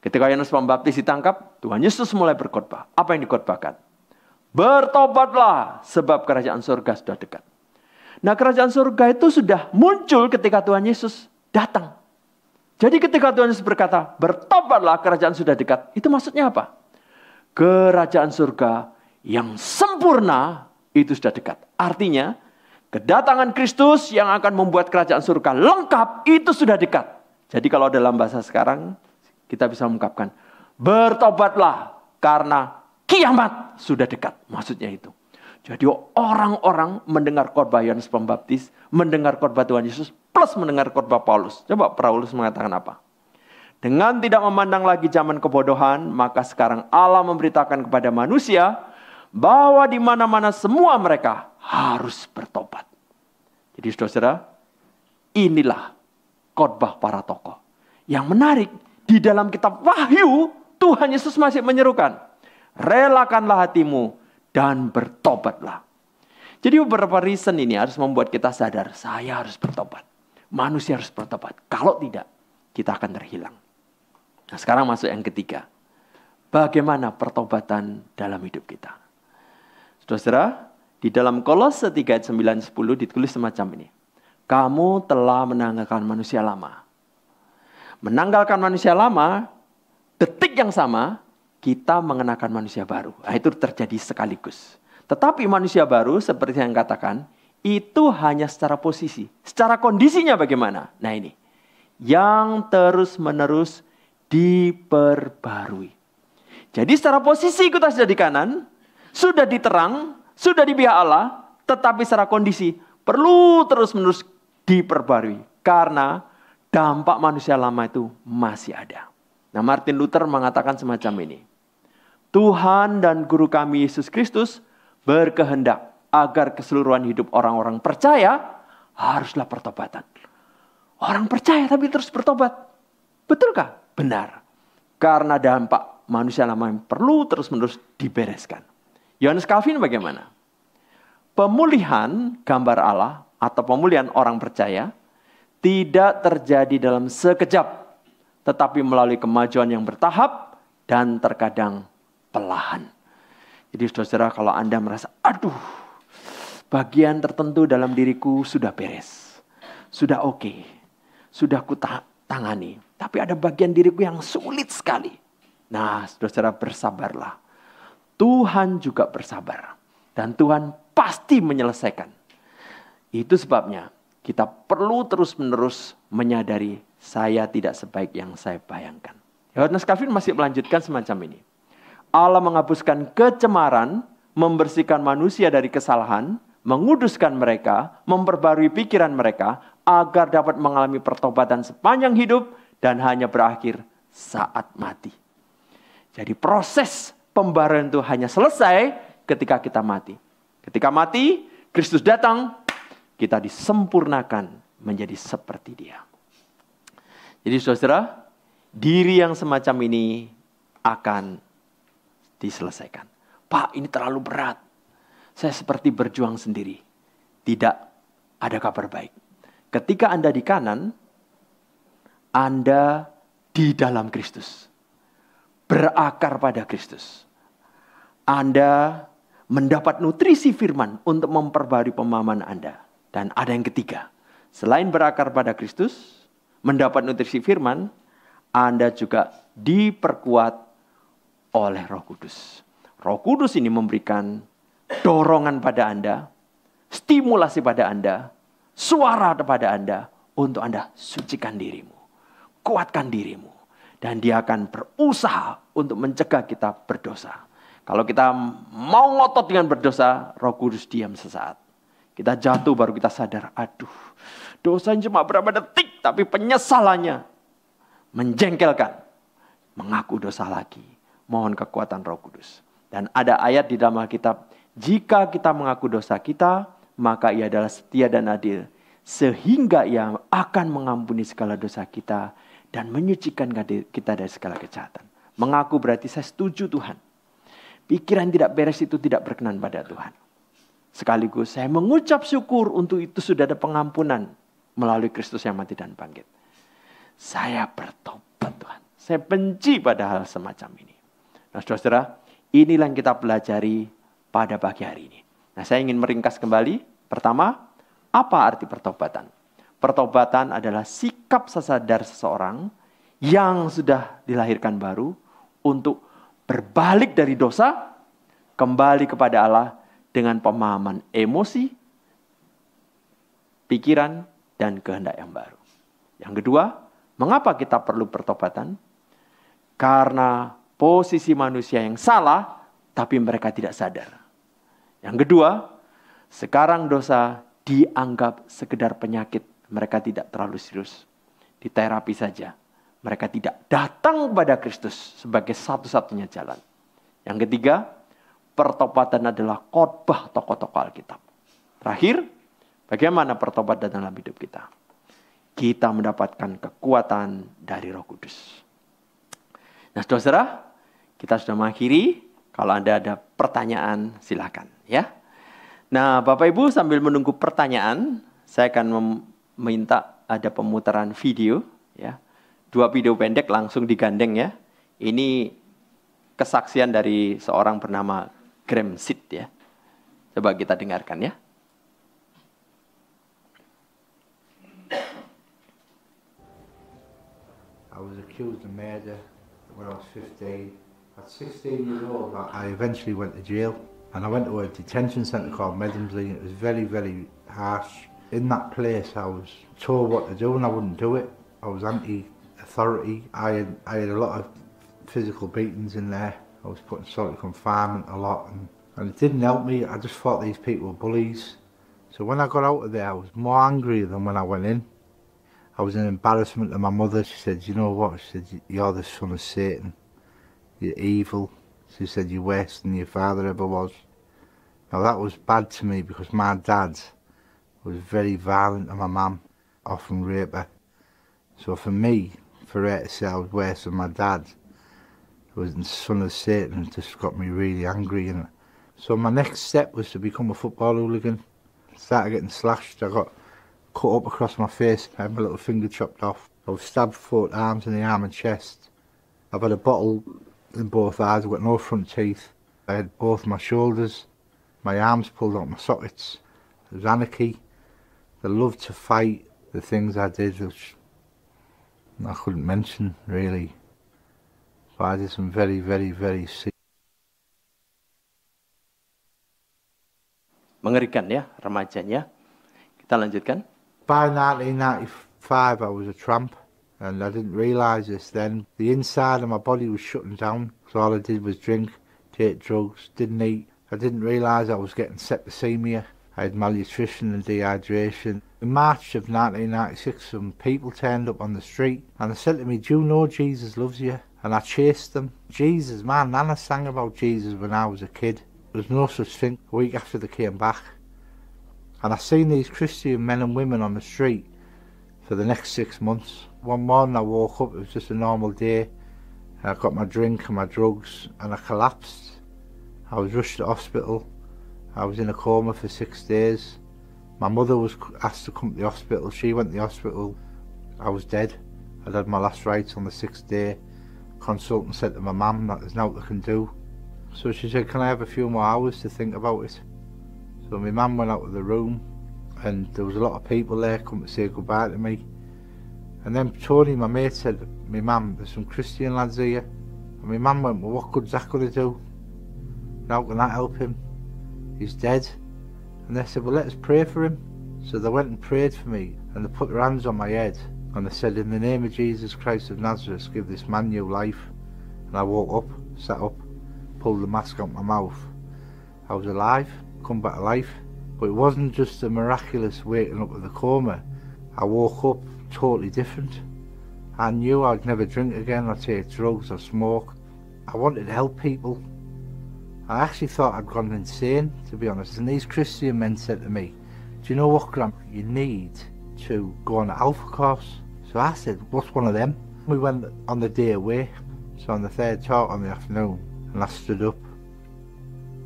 S1: Ketika Yohanes Pembaptis ditangkap, Tuhan Yesus mulai berkhotbah. Apa yang dikhotbahkan? Bertobatlah sebab kerajaan surga sudah dekat. Nah, kerajaan surga itu sudah muncul ketika Tuhan Yesus datang. Jadi ketika Tuhan Yesus berkata, bertobatlah kerajaan sudah dekat. Itu maksudnya apa? Kerajaan surga yang sempurna itu sudah dekat. Artinya, kedatangan Kristus yang akan membuat kerajaan surga lengkap itu sudah dekat. Jadi kalau dalam bahasa sekarang, kita bisa mengungkapkan, bertobatlah karena kiamat sudah dekat. Maksudnya itu. Jadi orang-orang mendengar khotbah Yohanes Pembaptis, mendengar khotbah Tuhan Yesus, plus mendengar khotbah Paulus. Coba Paulus mengatakan apa? Dengan tidak memandang lagi zaman kebodohan, maka sekarang Allah memberitakan kepada manusia bahwa di mana-mana semua mereka harus bertobat. Jadi saudara, inilah khotbah para tokoh. Yang menarik, di dalam kitab Wahyu, Tuhan Yesus masih menyerukan, relakanlah hatimu dan bertobatlah. Jadi beberapa reason ini harus membuat kita sadar, saya harus bertobat. Manusia harus bertobat. Kalau tidak, kita akan terhilang. Nah, sekarang masuk yang ketiga. Bagaimana pertobatan dalam hidup kita? Saudara, di dalam Kolose 3 ayat 9-10 ditulis semacam ini. kamu telah menanggalkan manusia lama. Menanggalkan manusia lama, detik yang sama, kita mengenakan manusia baru. Nah, itu terjadi sekaligus. Tetapi manusia baru, seperti yang katakan, itu hanya secara posisi. Secara kondisinya bagaimana? Nah ini, yang terus-menerus diperbarui. Jadi secara posisi kita sudah di kanan, sudah diterang, sudah di pihak Allah, tetapi secara kondisi perlu terus-menerus diperbarui. Karena dampak manusia lama itu masih ada. Nah, Martin Luther mengatakan semacam ini. Tuhan dan Guru kami Yesus Kristus berkehendak agar keseluruhan hidup orang-orang percaya haruslah pertobatan. Orang percaya tapi terus bertobat. Betulkah? Benar. Karena dampak manusia lama yang perlu terus-menerus dibereskan. Yohanes Calvin bagaimana? Pemulihan gambar Allah atau pemulihan orang percaya tidak terjadi dalam sekejap, tetapi melalui kemajuan yang bertahap dan terkadang perlahan. Jadi saudara, kalau Anda merasa, aduh, bagian tertentu dalam diriku sudah beres, sudah oke, sudah kutangani, tapi ada bagian diriku yang sulit sekali. Nah, saudara bersabarlah. Tuhan juga bersabar. Dan Tuhan pasti menyelesaikan. Itu sebabnya kita perlu terus-menerus menyadari saya tidak sebaik yang saya bayangkan. Yohanes Calvin masih melanjutkan semacam ini. Allah menghapuskan kecemaran, membersihkan manusia dari kesalahan, menguduskan mereka, memperbarui pikiran mereka, agar dapat mengalami pertobatan sepanjang hidup dan hanya berakhir saat mati. Jadi proses pembaruan itu hanya selesai ketika kita mati. Ketika mati, Kristus datang, kita disempurnakan menjadi seperti Dia. Jadi saudara, diri yang semacam ini akan diselesaikan. Pak, ini terlalu berat. Saya seperti berjuang sendiri. Tidak ada kabar baik. Ketika Anda di kanan, Anda di dalam Kristus. Berakar pada Kristus. Anda mendapat nutrisi firman untuk memperbarui pemahaman Anda. Dan ada yang ketiga. Selain berakar pada Kristus, mendapat nutrisi firman, Anda juga diperkuat oleh Roh Kudus. Roh Kudus ini memberikan dorongan pada Anda, stimulasi pada Anda, suara kepada Anda, untuk Anda sucikan dirimu, kuatkan dirimu. Dan Dia akan berusaha untuk mencegah kita berdosa. Kalau kita mau ngotot dengan berdosa, Roh Kudus diam sesaat. Kita jatuh baru kita sadar, aduh, dosanya cuma berapa detik, tapi penyesalannya menjengkelkan. Mengaku dosa lagi. Mohon kekuatan Roh Kudus. Dan ada ayat di dalam Alkitab, jika kita mengaku dosa kita, maka Ia adalah setia dan adil, sehingga Ia akan mengampuni segala dosa kita dan menyucikan kita dari segala kejahatan. Mengaku berarti saya setuju Tuhan. Pikiran tidak beres itu tidak berkenan pada Tuhan. Sekaligus saya mengucap syukur untuk itu sudah ada pengampunan melalui Kristus yang mati dan bangkit. Saya bertobat Tuhan. Saya benci pada hal semacam ini. Nah saudara, inilah yang kita pelajari pada pagi hari ini. Nah saya ingin meringkas kembali. Pertama, apa arti pertobatan? Pertobatan adalah sikap sadar seseorang yang sudah dilahirkan baru untuk berbalik dari dosa, kembali kepada Allah dengan pemahaman emosi, pikiran, dan kehendak yang baru. Yang kedua, mengapa kita perlu pertobatan? Karena posisi manusia yang salah, tapi mereka tidak sadar. Yang kedua, sekarang dosa dianggap sekedar penyakit, mereka tidak terlalu serius. Diterapi saja. Mereka tidak datang kepada Kristus sebagai satu-satunya jalan. Yang ketiga, pertobatan adalah khotbah tokoh-tokoh Alkitab. Terakhir, bagaimana pertobatan dalam hidup kita? Kita mendapatkan kekuatan dari Roh Kudus. Nah, saudara, kita sudah mengakhiri. Kalau Anda ada pertanyaan, silakan ya. Nah, Bapak Ibu sambil menunggu pertanyaan, saya akan meminta ada pemutaran video ya. 2 video pendek langsung digandeng ya. Ini kesaksian dari seorang bernama Graham Sid ya. Coba kita dengarkan ya.
S2: I was accused of murder when I was 15. At 16 years old, I eventually went to jail. And I went to a detention centre called Medhamsley. It was very, very harsh. In that place, I was told what to do and I wouldn't do it. I was anti-authority. I had a lot of physical beatings in there. I was put in solitary confinement a lot, and it didn't help me. I just thought these people were bullies. So when I got out of there, I was more angry than when I went in. I was an embarrassment to my mother. She said, "You know what?" She said, "You're the son of Satan. You're evil." She said, "You're worse than your father ever was." Now that was bad to me because my dad was very violent and my mum often raped her. So for me, for her to say I was worse than my dad, was the son of Satan, it just got me really angry. And so my next step was to become a football hooligan. Started getting slashed. I got cut up across my face. I had my little finger chopped off. I was stabbed 4 times in the arm and chest. I've had a bottle in both eyes. I've got no front teeth. I had both my shoulders, my arms pulled out my sockets. There was anarchy. The love to fight, the things I did, which I couldn't mention really. But I did some very, very, very sick.
S1: Mengerikan ya remajanya. Kita lanjutkan.
S2: By 1995 I was a tramp. And I didn't realise this then. The inside of my body was shutting down. So all I did was drink, take drugs, didn't eat. I didn't realise I was getting septicemia. I had malnutrition and dehydration. In March of 1996, some people turned up on the street and they said to me, "Do you know Jesus loves you?" And I chased them. Jesus, my nana sang about Jesus when I was a kid. There was no such thing. A week after they came back. And I seen these Christian men and women on the street for the next 6 months. One morning I woke up, it was just a normal day. I got my drink and my drugs and I collapsed. I was rushed to hospital. I was in a coma for 6 days. My mother was asked to come to the hospital. She went to the hospital. I was dead. I'd had my last rites on the 6th day. Consultant said to my mum that there's nothing I can do. So she said, "Can I have a few more hours to think about it?" So my mum went out of the room and there was a lot of people there come to say goodbye to me. And then Tony, my mate, said, "My mum, there's some Christian lads here." And my mum went, "Well, what good's that going to do? How can that help him? He's dead." And they said, "Well, let us pray for him." So they went and prayed for me and they put their hands on my head and they said, "In the name of Jesus Christ of Nazareth, give this man new life." And I woke up, sat up, pulled the mask out my mouth. I was alive, come back to life. But it wasn't just a miraculous waking up of the coma. I woke up totally different. I knew I'd never drink again or take drugs or smoke. I wanted to help people. I actually thought I'd gone insane, to be honest. And these Christian men said to me, "Do you know what, Graham? You need to go on an Alpha course." So I said, "What's one of them?" We went on the day away. So on the third talk on the afternoon, and I stood up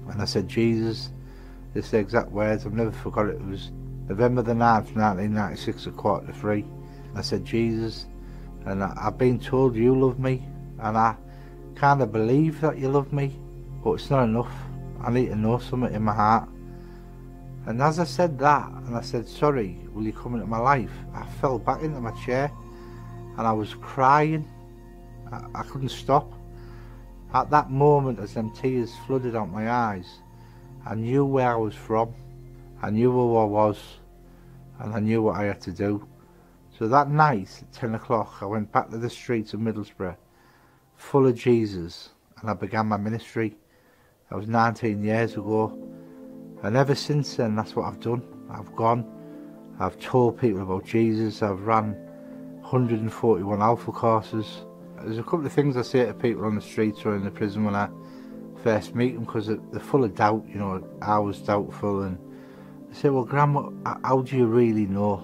S2: and I said, "Jesus," this is the exact words, I've never forgot it. It was November the 9th, 1996 at 2:45. I said, "Jesus, and I've been told you love me, and I kind of believe that you love me, but it's not enough. I need to know something in my heart." And as I said that, and I said, "Sorry, will you come into my life?" I fell back into my chair, and I was crying. I couldn't stop. At that moment, as them tears flooded out my eyes, I knew where I was from, I knew who I was, and I knew what I had to do. So that night, at 10 o'clock, I went back to the streets of Middlesbrough, full of Jesus, and I began my ministry. That was 19 years ago. And ever since then, that's what I've done. I've gone, I've told people about Jesus, I've ran 141 Alpha courses. There's a couple of things I say to people on the streets or in the prison when I first meet them, because they're full of doubt, you know. I was doubtful, and they say, "Well, Grandma, how do you really know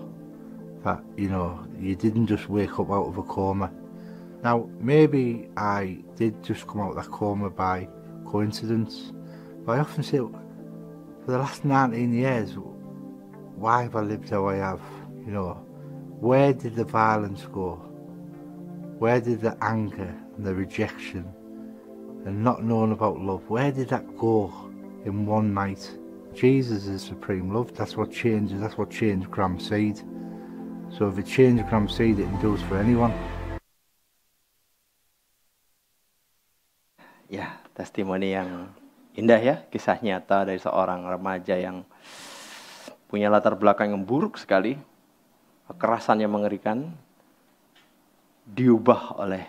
S2: that, you know, you didn't just wake up out of a coma?" Now, maybe I did just come out of that coma by coincidence, but I often say, for the last 19 years, why have I lived how I have? You know, where did the violence go? Where did the anger and the rejection and not knowing about love, where did that go in one night? Jesus is supreme love. That's what changes. That's what changed Graham Seed. So if it changed Graham Seed, it can do it for anyone.
S1: Ya, testimoni yang indah ya, kisah nyata dari seorang remaja yang punya latar belakang yang buruk sekali, kekerasan yang mengerikan, diubah oleh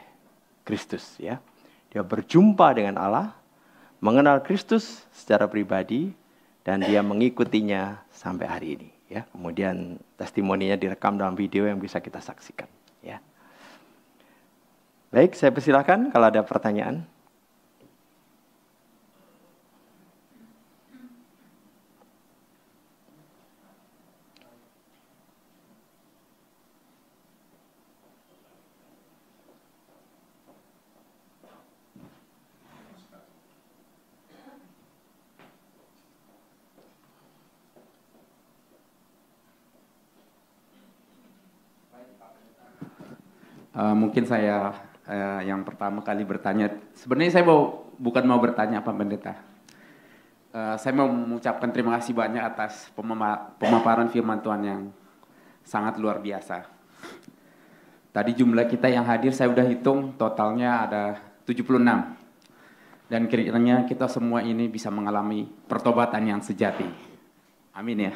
S1: Kristus ya. Dia berjumpa dengan Allah, mengenal Kristus secara pribadi, dan dia mengikutinya sampai hari ini ya. Kemudian testimoninya direkam dalam video yang bisa kita saksikan ya. Baik, saya persilakan kalau ada pertanyaan.
S3: Mungkin saya yang pertama kali bertanya, sebenarnya saya bukan mau bertanya Pak Pendeta. Saya mau mengucapkan terima kasih banyak atas pemaparan firman Tuhan yang sangat luar biasa. Tadi jumlah kita yang hadir saya udah hitung totalnya ada 76. Dan kiranya kita semua ini bisa mengalami pertobatan yang sejati. Amin ya.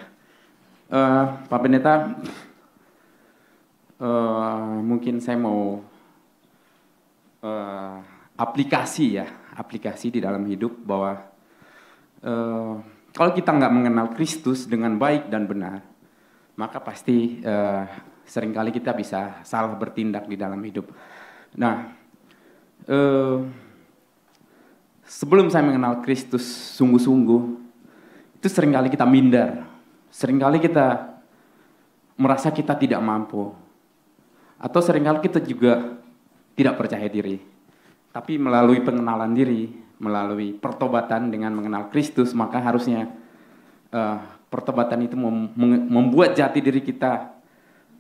S3: Pak Pendeta, mungkin saya mau aplikasi di dalam hidup bahwa kalau kita nggak mengenal Kristus dengan baik dan benar, maka pasti seringkali kita bisa salah bertindak di dalam hidup. Nah, sebelum saya mengenal Kristus sungguh-sungguh, itu seringkali kita minder, seringkali kita merasa kita tidak mampu, atau seringkali kita juga tidak percaya diri. Tapi melalui pengenalan diri, melalui pertobatan dengan mengenal Kristus, maka harusnya pertobatan itu membuat jati diri kita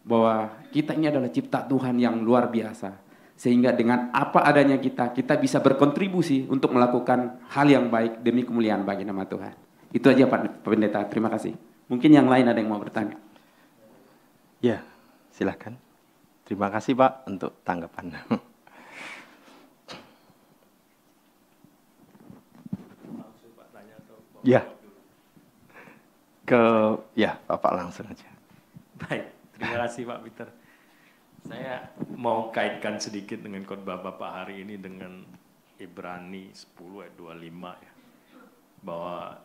S3: bahwa kita ini adalah cipta Tuhan yang luar biasa. Sehingga dengan apa adanya kita bisa berkontribusi untuk melakukan hal yang baik demi kemuliaan bagi nama Tuhan. Itu aja Pak Pendeta, terima kasih. Mungkin yang lain ada yang mau bertanya.
S1: Ya, silakan. Terima kasih Pak untuk tanggapan. Ya, Bapak langsung aja.
S4: Baik, terima kasih Pak Peter. Saya mau kaitkan sedikit dengan khotbah Bapak hari ini dengan Ibrani 10 ayat 25 ya. Bahwa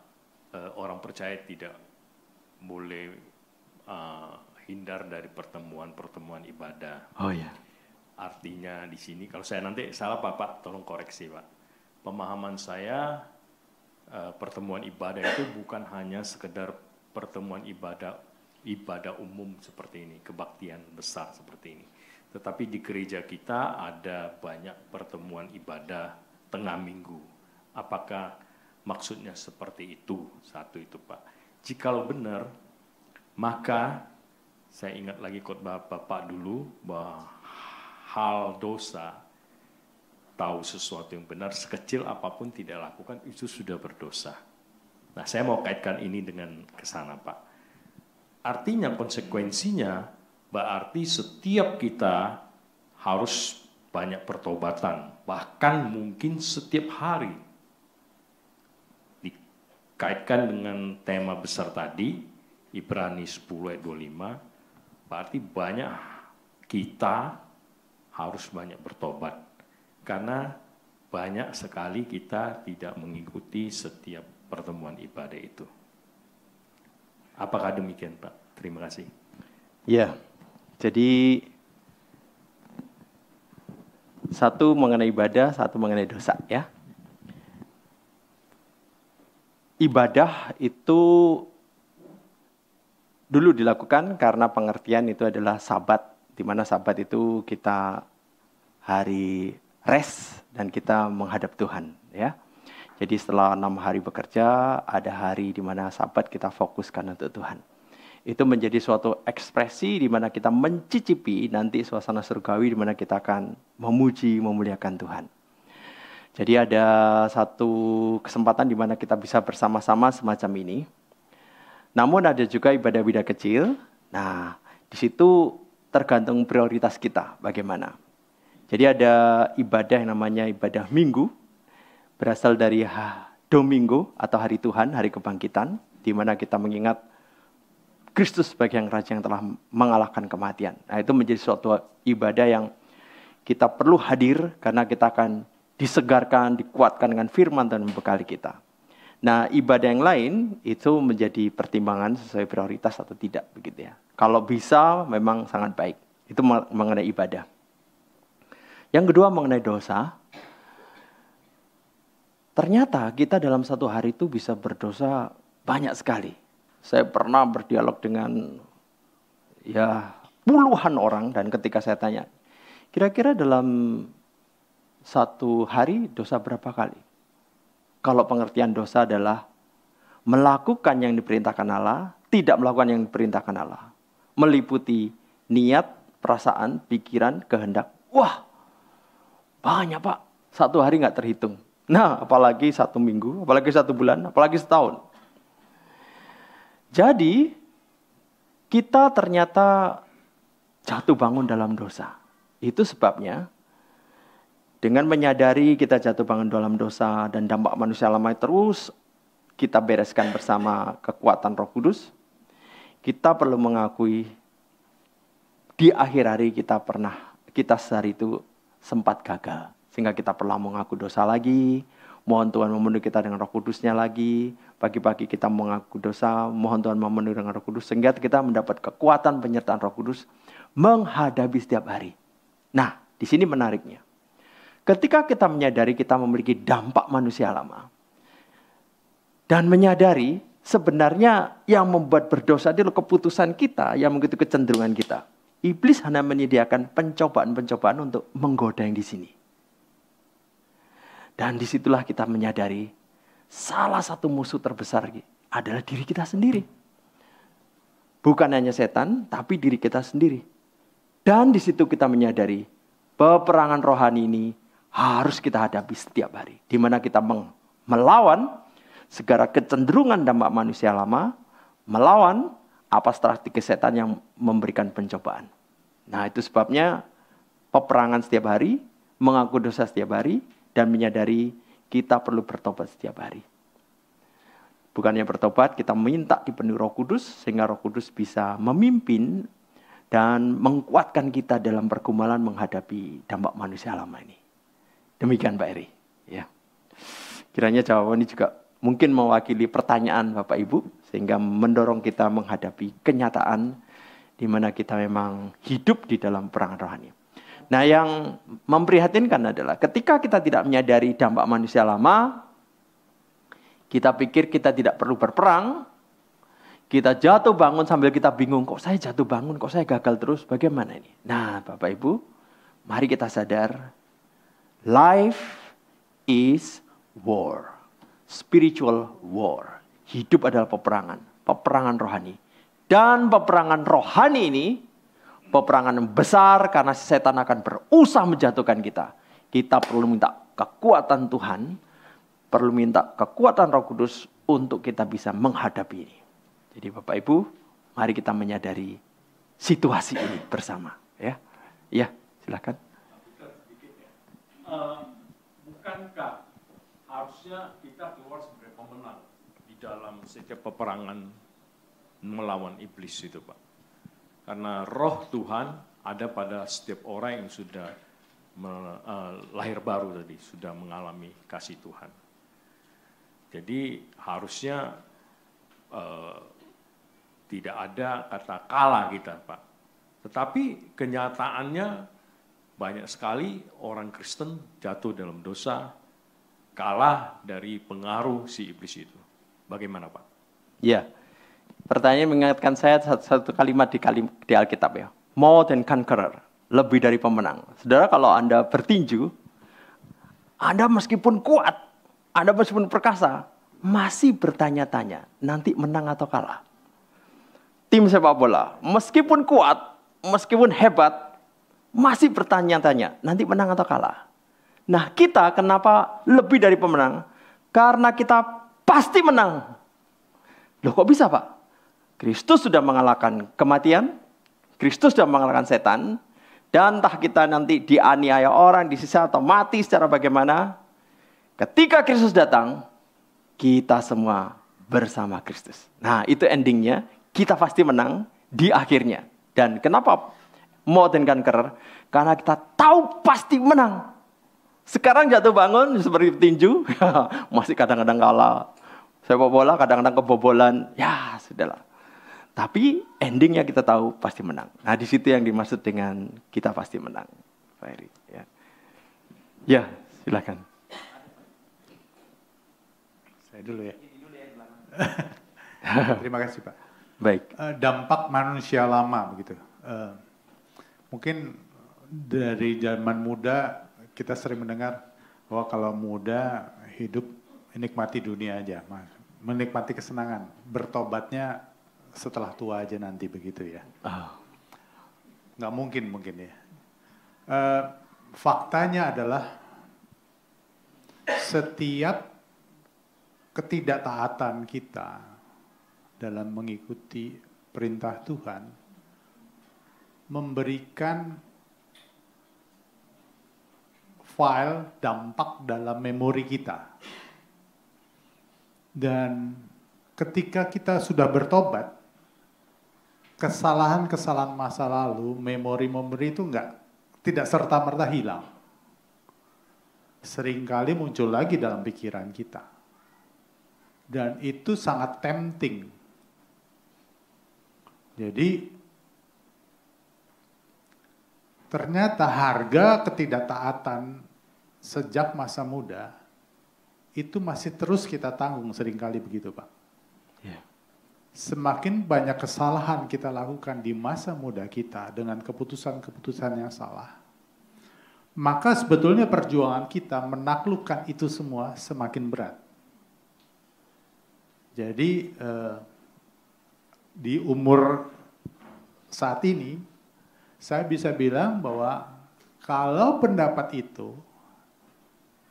S4: orang percaya tidak boleh hindar dari pertemuan-pertemuan ibadah.
S1: Oh ya.
S4: Artinya di sini, kalau saya nanti salah Bapak, tolong koreksi Pak. Pemahaman saya, pertemuan ibadah itu bukan hanya sekedar pertemuan ibadah umum seperti ini, kebaktian besar seperti ini. Tetapi di gereja kita ada banyak pertemuan ibadah tengah minggu. Apakah maksudnya seperti itu? Satu itu Pak. Jikalau benar, maka saya ingat lagi khotbah Bapak dulu bahwa hal dosa, tahu sesuatu yang benar, sekecil apapun tidak lakukan, itu sudah berdosa. Nah, saya mau kaitkan ini dengan kesana, Pak. Artinya, konsekuensinya, berarti setiap kita harus banyak pertobatan, bahkan mungkin setiap hari. Dikaitkan dengan tema besar tadi, Ibrani 10 ayat 25, berarti banyak kita harus banyak bertobat. Karena banyak sekali kita tidak mengikuti setiap pertemuan ibadah itu. Apakah demikian Pak? Terima kasih.
S1: Ya, jadi satu mengenai ibadah, satu mengenai dosa ya. Ibadah itu dulu dilakukan karena pengertian itu adalah Sabat, di mana Sabat itu kita hari rest dan kita menghadap Tuhan ya. Jadi setelah 6 hari bekerja, ada hari di mana Sabat kita fokuskan untuk Tuhan. Itu menjadi suatu ekspresi di mana kita mencicipi nanti suasana surgawi di mana kita akan memuji, memuliakan Tuhan. Jadi ada satu kesempatan di mana kita bisa bersama-sama semacam ini. Namun ada juga ibadah-ibadah kecil. Nah, di situ tergantung prioritas kita bagaimana. Jadi ada ibadah yang namanya ibadah minggu. berasal dari Domingo atau hari Tuhan, hari kebangkitan, di mana kita mengingat Kristus sebagai yang Raja yang telah mengalahkan kematian. Nah, itu menjadi suatu ibadah yang kita perlu hadir karena kita akan disegarkan, dikuatkan dengan firman dan membekali kita. Nah, ibadah yang lain itu menjadi pertimbangan sesuai prioritas atau tidak, begitu ya. Kalau bisa memang sangat baik. Itu mengenai ibadah. Yang kedua mengenai dosa. Ternyata kita dalam satu hari itu bisa berdosa banyak sekali. Saya pernah berdialog dengan puluhan orang, dan ketika saya tanya, kira-kira dalam satu hari dosa berapa kali? Kalau pengertian dosa adalah melakukan yang diperintahkan Allah, tidak melakukan yang diperintahkan Allah. Meliputi niat, perasaan, pikiran, kehendak. Wah, banyak Pak. Satu hari nggak terhitung. Nah, apalagi satu minggu, apalagi satu bulan, apalagi setahun. Jadi, kita ternyata jatuh bangun dalam dosa. Itu sebabnya, dengan menyadari kita jatuh bangun dalam dosa dan dampak manusia lama terus kita bereskan bersama kekuatan Roh Kudus, kita perlu mengakui di akhir hari kita sehari itu sempat gagal. Sehingga kita perlu mengaku dosa lagi, mohon Tuhan memenuhi kita dengan Roh Kudusnya lagi. Pagi-pagi kita mengaku dosa, mohon Tuhan memenuhi dengan Roh Kudus. Sehingga kita mendapat kekuatan penyertaan Roh Kudus menghadapi setiap hari. Nah, di sini menariknya. Ketika kita menyadari kita memiliki dampak manusia lama, dan menyadari sebenarnya yang membuat berdosa itu keputusan kita, yang begitu kecenderungan kita. Iblis hanya menyediakan pencobaan-pencobaan untuk menggoda yang di sini. Dan disitulah kita menyadari salah satu musuh terbesar adalah diri kita sendiri. Bukan hanya setan, tapi diri kita sendiri. Dan di situ kita menyadari peperangan rohani ini harus kita hadapi setiap hari. Di mana kita melawan segala kecenderungan dampak manusia lama, melawan apa strategi setan yang memberikan pencobaan. Nah, itu sebabnya peperangan setiap hari, mengaku dosa setiap hari, dan menyadari kita perlu bertobat setiap hari. Bukannya bertobat, kita minta dipenuhi Roh Kudus, sehingga Roh Kudus bisa memimpin dan menguatkan kita dalam pergumulan menghadapi dampak manusia lama ini. Demikian Pak Eri. Ya. Kiranya jawaban ini juga mungkin mewakili pertanyaan Bapak Ibu, sehingga mendorong kita menghadapi kenyataan di mana kita memang hidup di dalam perangan rohani. Nah, yang memprihatinkan adalah ketika kita tidak menyadari dampak manusia lama, kita pikir kita tidak perlu berperang, kita jatuh bangun sambil kita bingung, kok saya jatuh bangun, kok saya gagal terus, bagaimana ini? Nah, Bapak Ibu, mari kita sadar, life is war. Spiritual war. Hidup adalah peperangan. Peperangan rohani. Dan peperangan rohani ini, peperangan yang besar karena setan akan berusaha menjatuhkan kita. Kita perlu minta kekuatan Tuhan, perlu minta kekuatan Roh Kudus untuk kita bisa menghadapi ini. Jadi Bapak Ibu, mari kita menyadari situasi ini bersama. Ya, silakan.
S4: Bukankah harusnya kita keluar sebagai pemenang di dalam setiap peperangan melawan iblis itu, Pak? Karena roh Tuhan ada pada setiap orang yang sudah lahir baru tadi, sudah mengalami kasih Tuhan. Jadi harusnya tidak ada kata kalah kita, Pak. Tetapi kenyataannya banyak sekali orang Kristen jatuh dalam dosa, kalah dari pengaruh si iblis itu. Bagaimana, Pak?
S1: Ya, pertanyaan mengingatkan saya satu kalimat di Alkitab ya. More than conqueror, lebih dari pemenang. Saudara, kalau Anda bertinju, Anda meskipun kuat, Anda meskipun perkasa, masih bertanya-tanya, nanti menang atau kalah. Tim sepak bola, meskipun kuat, meskipun hebat, masih bertanya-tanya, nanti menang atau kalah. Nah, kita kenapa lebih dari pemenang? Karena kita pasti menang. Loh, kok bisa, Pak? Kristus sudah mengalahkan kematian, Kristus sudah mengalahkan setan, dan entah kita nanti dianiaya orang, disisa atau mati secara bagaimana, Ketika Kristus datang, kita semua bersama Kristus. Nah, itu endingnya, kita pasti menang di akhirnya. Dan kenapa more than conqueror? Karena kita tahu pasti menang. Sekarang jatuh bangun seperti tinju, masih kadang-kadang kalah. Sepak bola kadang-kadang kebobolan, ya sudahlah. Tapi endingnya kita tahu pasti menang. Nah, di situ yang dimaksud dengan kita pasti menang. Pak Heri, ya. Ya, silakan.
S5: Saya dulu ya. Terima kasih Pak.
S1: Baik.
S5: Dampak manusia lama begitu. Mungkin dari zaman muda kita sering mendengar bahwa kalau muda hidup menikmati dunia aja, menikmati kesenangan, bertobatnya setelah tua aja nanti begitu ya. Nggak mungkin ya. Faktanya adalah setiap ketidaktaatan kita dalam mengikuti perintah Tuhan memberikan file dampak dalam memori kita. Dan ketika kita sudah bertobat, kesalahan-kesalahan masa lalu, memori-memori itu tidak serta-merta hilang. Seringkali muncul lagi dalam pikiran kita. Dan itu sangat tempting. Jadi, ternyata harga ketidaktaatan sejak masa muda itu masih terus kita tanggung seringkali begitu Pak.
S1: Yeah.
S5: Semakin banyak kesalahan kita lakukan di masa muda kita dengan keputusan-keputusan yang salah, maka sebetulnya perjuangan kita menaklukkan itu semua semakin berat. Jadi di umur saat ini, saya bisa bilang bahwa kalau pendapat itu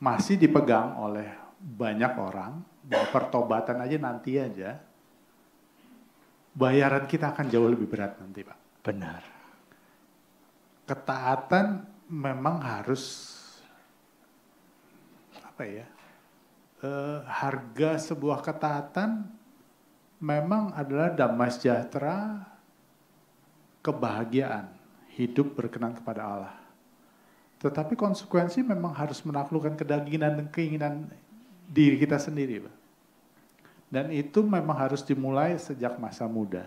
S5: masih dipegang oleh banyak orang, bahwa pertobatan aja nanti aja, bayaran kita akan jauh lebih berat nanti Pak.
S1: Benar.
S5: Ketaatan memang harus, harga sebuah ketaatan memang adalah damai sejahtera, kebahagiaan, hidup berkenan kepada Allah. Tetapi konsekuensi memang harus menaklukkan kedagingan dan keinginan diri kita sendiri, Pak. Dan itu memang harus dimulai sejak masa muda.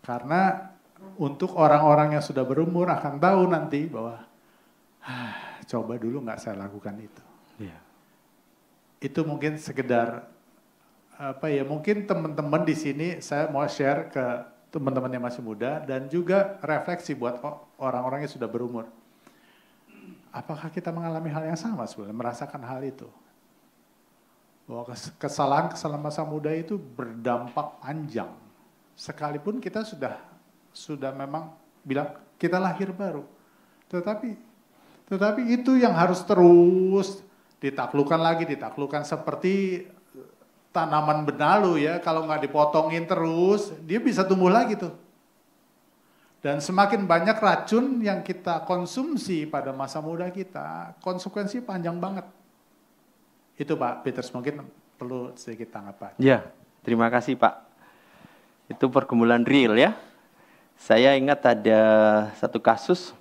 S5: Karena untuk orang-orang yang sudah berumur akan tahu nanti bahwa coba dulu nggak saya lakukan itu.
S1: Yeah.
S5: Itu mungkin sekedar mungkin teman-teman di sini saya mau share ke teman-teman yang masih muda dan juga refleksi buat orang-orang yang sudah berumur. Apakah kita mengalami hal yang sama sebenarnya, merasakan hal itu? Bahwa kesalahan-kesalahan masa muda itu berdampak panjang. Sekalipun kita sudah memang bilang kita lahir baru. Tetapi itu yang harus terus ditaklukkan seperti tanaman benalu ya, kalau nggak dipotongin terus, dia bisa tumbuh lagi tuh. Dan semakin banyak racun yang kita konsumsi pada masa muda kita, konsekuensi panjang banget. Itu Pak Peters, mungkin perlu sedikit tanggapan.
S1: Ya, terima kasih Pak. Itu pergumulan real ya. Saya ingat ada satu kasus,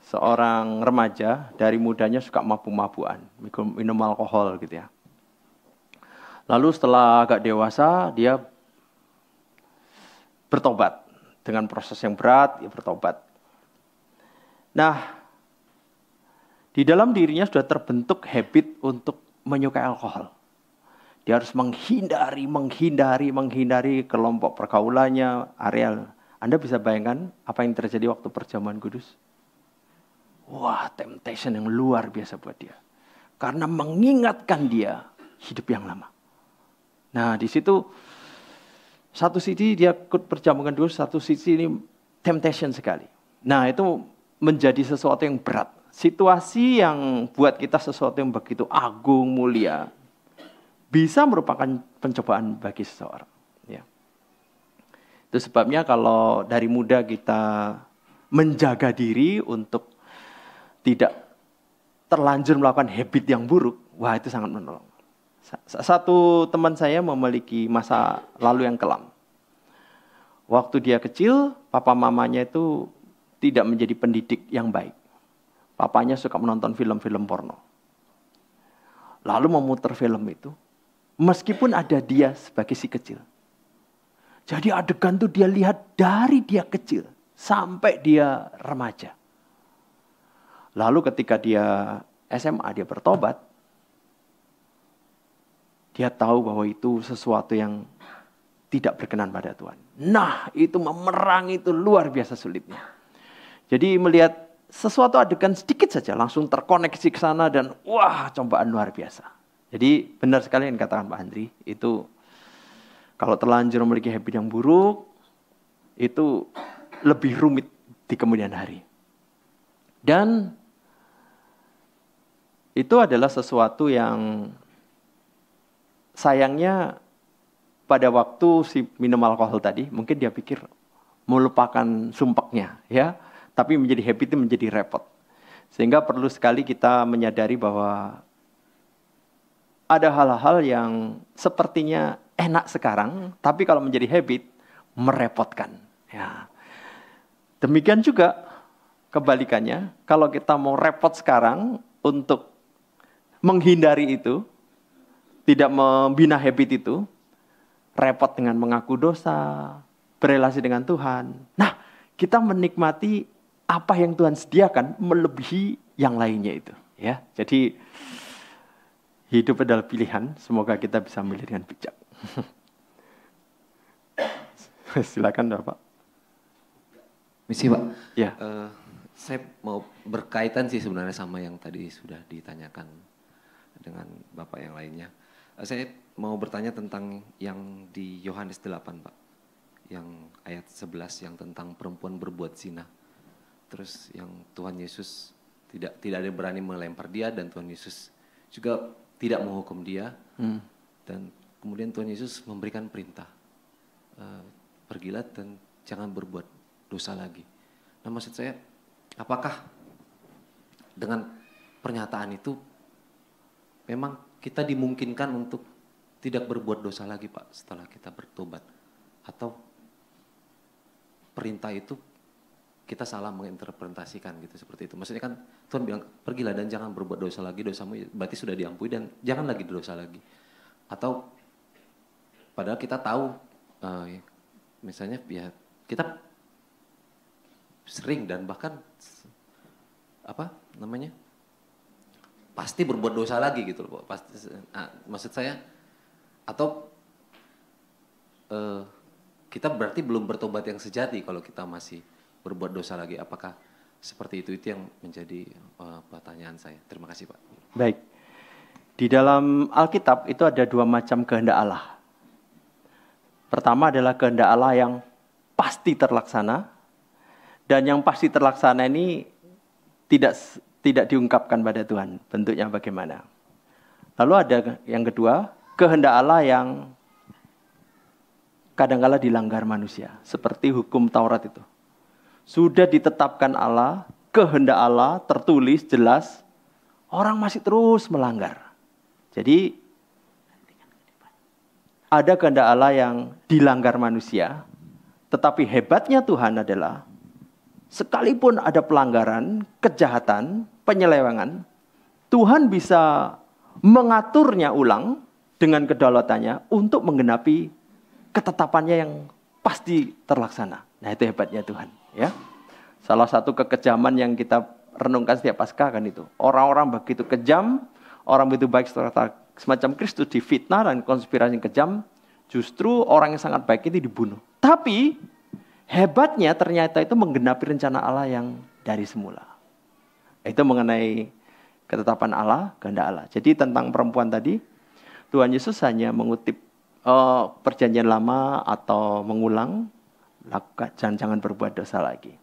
S1: seorang remaja dari mudanya suka mabuk-mabukan, minum alkohol gitu ya. Lalu setelah agak dewasa, dia bertobat. Dengan proses yang berat, dia bertobat. Nah, di dalam dirinya sudah terbentuk habit untuk menyukai alkohol. Dia harus menghindari kelompok pergaulannya, area. Anda bisa bayangkan apa yang terjadi waktu perjamuan kudus? Wah, temptation yang luar biasa buat dia. Karena mengingatkan dia hidup yang lama. Nah, di situ satu sisi dia ikut perjamuan kudus, satu sisi ini temptation sekali. Nah, itu menjadi sesuatu yang berat. Situasi yang buat kita sesuatu yang begitu agung, mulia, bisa merupakan pencobaan bagi seseorang. Ya. Itu sebabnya kalau dari muda kita menjaga diri untuk tidak terlanjur melakukan habit yang buruk, wah itu sangat menolong. Satu teman saya memiliki masa lalu yang kelam. Waktu dia kecil, papa mamanya itu tidak menjadi pendidik yang baik. Papanya suka menonton film-film porno. Lalu memutar film itu, meskipun ada dia sebagai si kecil. Jadi adegan itu dia lihat dari dia kecil sampai dia remaja. Lalu ketika dia SMA, dia bertobat. Dia tahu bahwa itu sesuatu yang tidak berkenan pada Tuhan. Nah, itu memerangi itu luar biasa sulitnya. Jadi melihat sesuatu adegan sedikit saja langsung terkoneksi ke sana dan wah, cobaan luar biasa. Jadi benar sekali yang dikatakan Pak Andri, itu kalau terlanjur memiliki habit yang buruk, itu lebih rumit di kemudian hari. Dan itu adalah sesuatu yang sayangnya pada waktu si minum alkohol tadi, mungkin dia pikir melupakan sumpeknya, ya. Tapi menjadi habit itu menjadi repot. Sehingga perlu sekali kita menyadari bahwa ada hal-hal yang sepertinya enak sekarang, tapi kalau menjadi habit, merepotkan. Ya. Demikian juga kebalikannya, kalau kita mau repot sekarang untuk menghindari itu, tidak membina habit itu, repot dengan mengaku dosa, berelasi dengan Tuhan. Nah, kita menikmati apa yang Tuhan sediakan melebihi yang lainnya itu. Ya, jadi hidup adalah pilihan. Semoga kita bisa memilih dengan bijak. Silakan Bapak.
S6: Misi Pak.
S1: Ya.
S6: Saya mau berkaitan sih sebenarnya sama yang tadi sudah ditanyakan dengan Bapak yang lainnya. Saya mau bertanya tentang yang di Yohanes 8 Pak. Yang ayat 11 yang tentang perempuan berbuat zina. Terus yang Tuhan Yesus tidak ada yang berani melempar dia dan Tuhan Yesus juga tidak menghukum dia. Dan kemudian Tuhan Yesus memberikan perintah. Pergilah dan jangan berbuat dosa lagi. Nah maksud saya, apakah dengan pernyataan itu memang kita dimungkinkan untuk tidak berbuat dosa lagi Pak setelah kita bertobat? Atau perintah itu kita salah menginterpretasikan gitu seperti itu. Maksudnya kan Tuhan bilang pergilah dan jangan berbuat dosa lagi, dosamu berarti sudah diampuni dan jangan lagi dosa lagi. Atau padahal kita tahu misalnya ya kita sering dan bahkan pasti berbuat dosa lagi gitu loh. Pasti, maksud saya atau kita berarti belum bertobat yang sejati kalau kita masih berbuat dosa lagi. Apakah seperti itu yang menjadi pertanyaan saya. Terima kasih Pak.
S1: Baik. Di dalam Alkitab itu ada dua macam kehendak Allah. Pertama adalah kehendak Allah yang pasti terlaksana. Dan yang pasti terlaksana ini tidak diungkapkan pada Tuhan. Bentuknya bagaimana. Lalu ada yang kedua, kehendak Allah yang kadang-kala dilanggar manusia. Seperti hukum Taurat itu. Sudah ditetapkan Allah, kehendak Allah tertulis jelas, orang masih terus melanggar. Jadi ada kehendak Allah yang dilanggar manusia, tetapi hebatnya Tuhan adalah sekalipun ada pelanggaran, kejahatan, penyelewengan, Tuhan bisa mengaturnya ulang dengan kedaulatannya untuk menggenapi ketetapannya yang pasti terlaksana. Nah itu hebatnya Tuhan. Ya, salah satu kekejaman yang kita renungkan setiap Paskah kan itu. Orang-orang begitu kejam, orang begitu baik semacam Kristus difitnah dan konspirasi yang kejam, justru orang yang sangat baik itu dibunuh. Tapi hebatnya ternyata itu menggenapi rencana Allah yang dari semula. Itu mengenai ketetapan Allah, kehendak Allah. Jadi tentang perempuan tadi, Tuhan Yesus hanya mengutip perjanjian lama atau mengulang, jangan berbuat dosa lagi.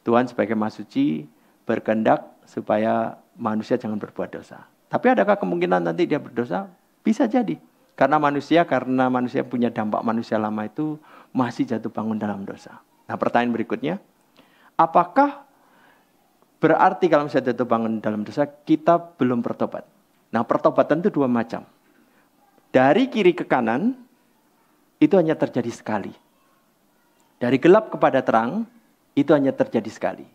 S1: Tuhan sebagai Maha Suci berkehendak supaya manusia jangan berbuat dosa. Tapi adakah kemungkinan nanti dia berdosa? Bisa jadi. Karena manusia punya dampak manusia lama itu masih jatuh bangun dalam dosa. Nah pertanyaan berikutnya, apakah berarti kalau misalnya jatuh bangun dalam dosa, kita belum bertobat. Nah, pertobatan itu 2 macam. Dari kiri ke kanan, itu hanya terjadi sekali. Dari gelap kepada terang, itu hanya terjadi sekali.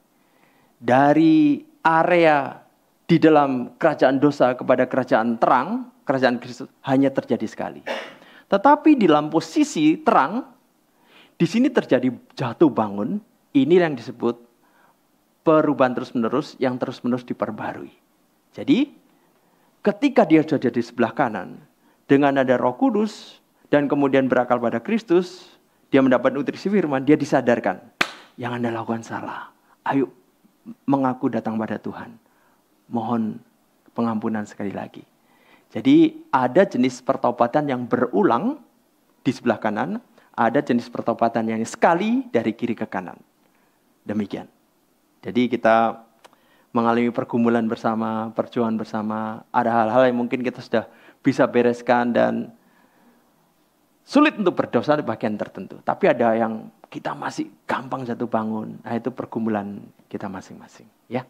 S1: Dari area di dalam kerajaan dosa kepada kerajaan terang, kerajaan Kristus, hanya terjadi sekali. Tetapi di dalam posisi terang, di sini terjadi jatuh bangun, ini yang disebut perubahan terus-menerus yang terus-menerus diperbarui. Jadi, ketika dia sudah di sebelah kanan, dengan ada Roh Kudus, dan kemudian berakal pada Kristus, dia mendapat nutrisi firman, dia disadarkan, yang Anda lakukan salah. Ayo, mengaku datang pada Tuhan. Mohon pengampunan sekali lagi. Jadi, ada jenis pertobatan yang berulang di sebelah kanan, ada jenis pertobatan yang sekali dari kiri ke kanan. Demikian. Jadi kita mengalami pergumulan bersama, perjuangan bersama, ada hal-hal yang mungkin kita sudah bisa bereskan dan sulit untuk berdosa di bagian tertentu. Tapi ada yang kita masih gampang jatuh bangun. Nah, itu pergumulan kita masing-masing. Ya.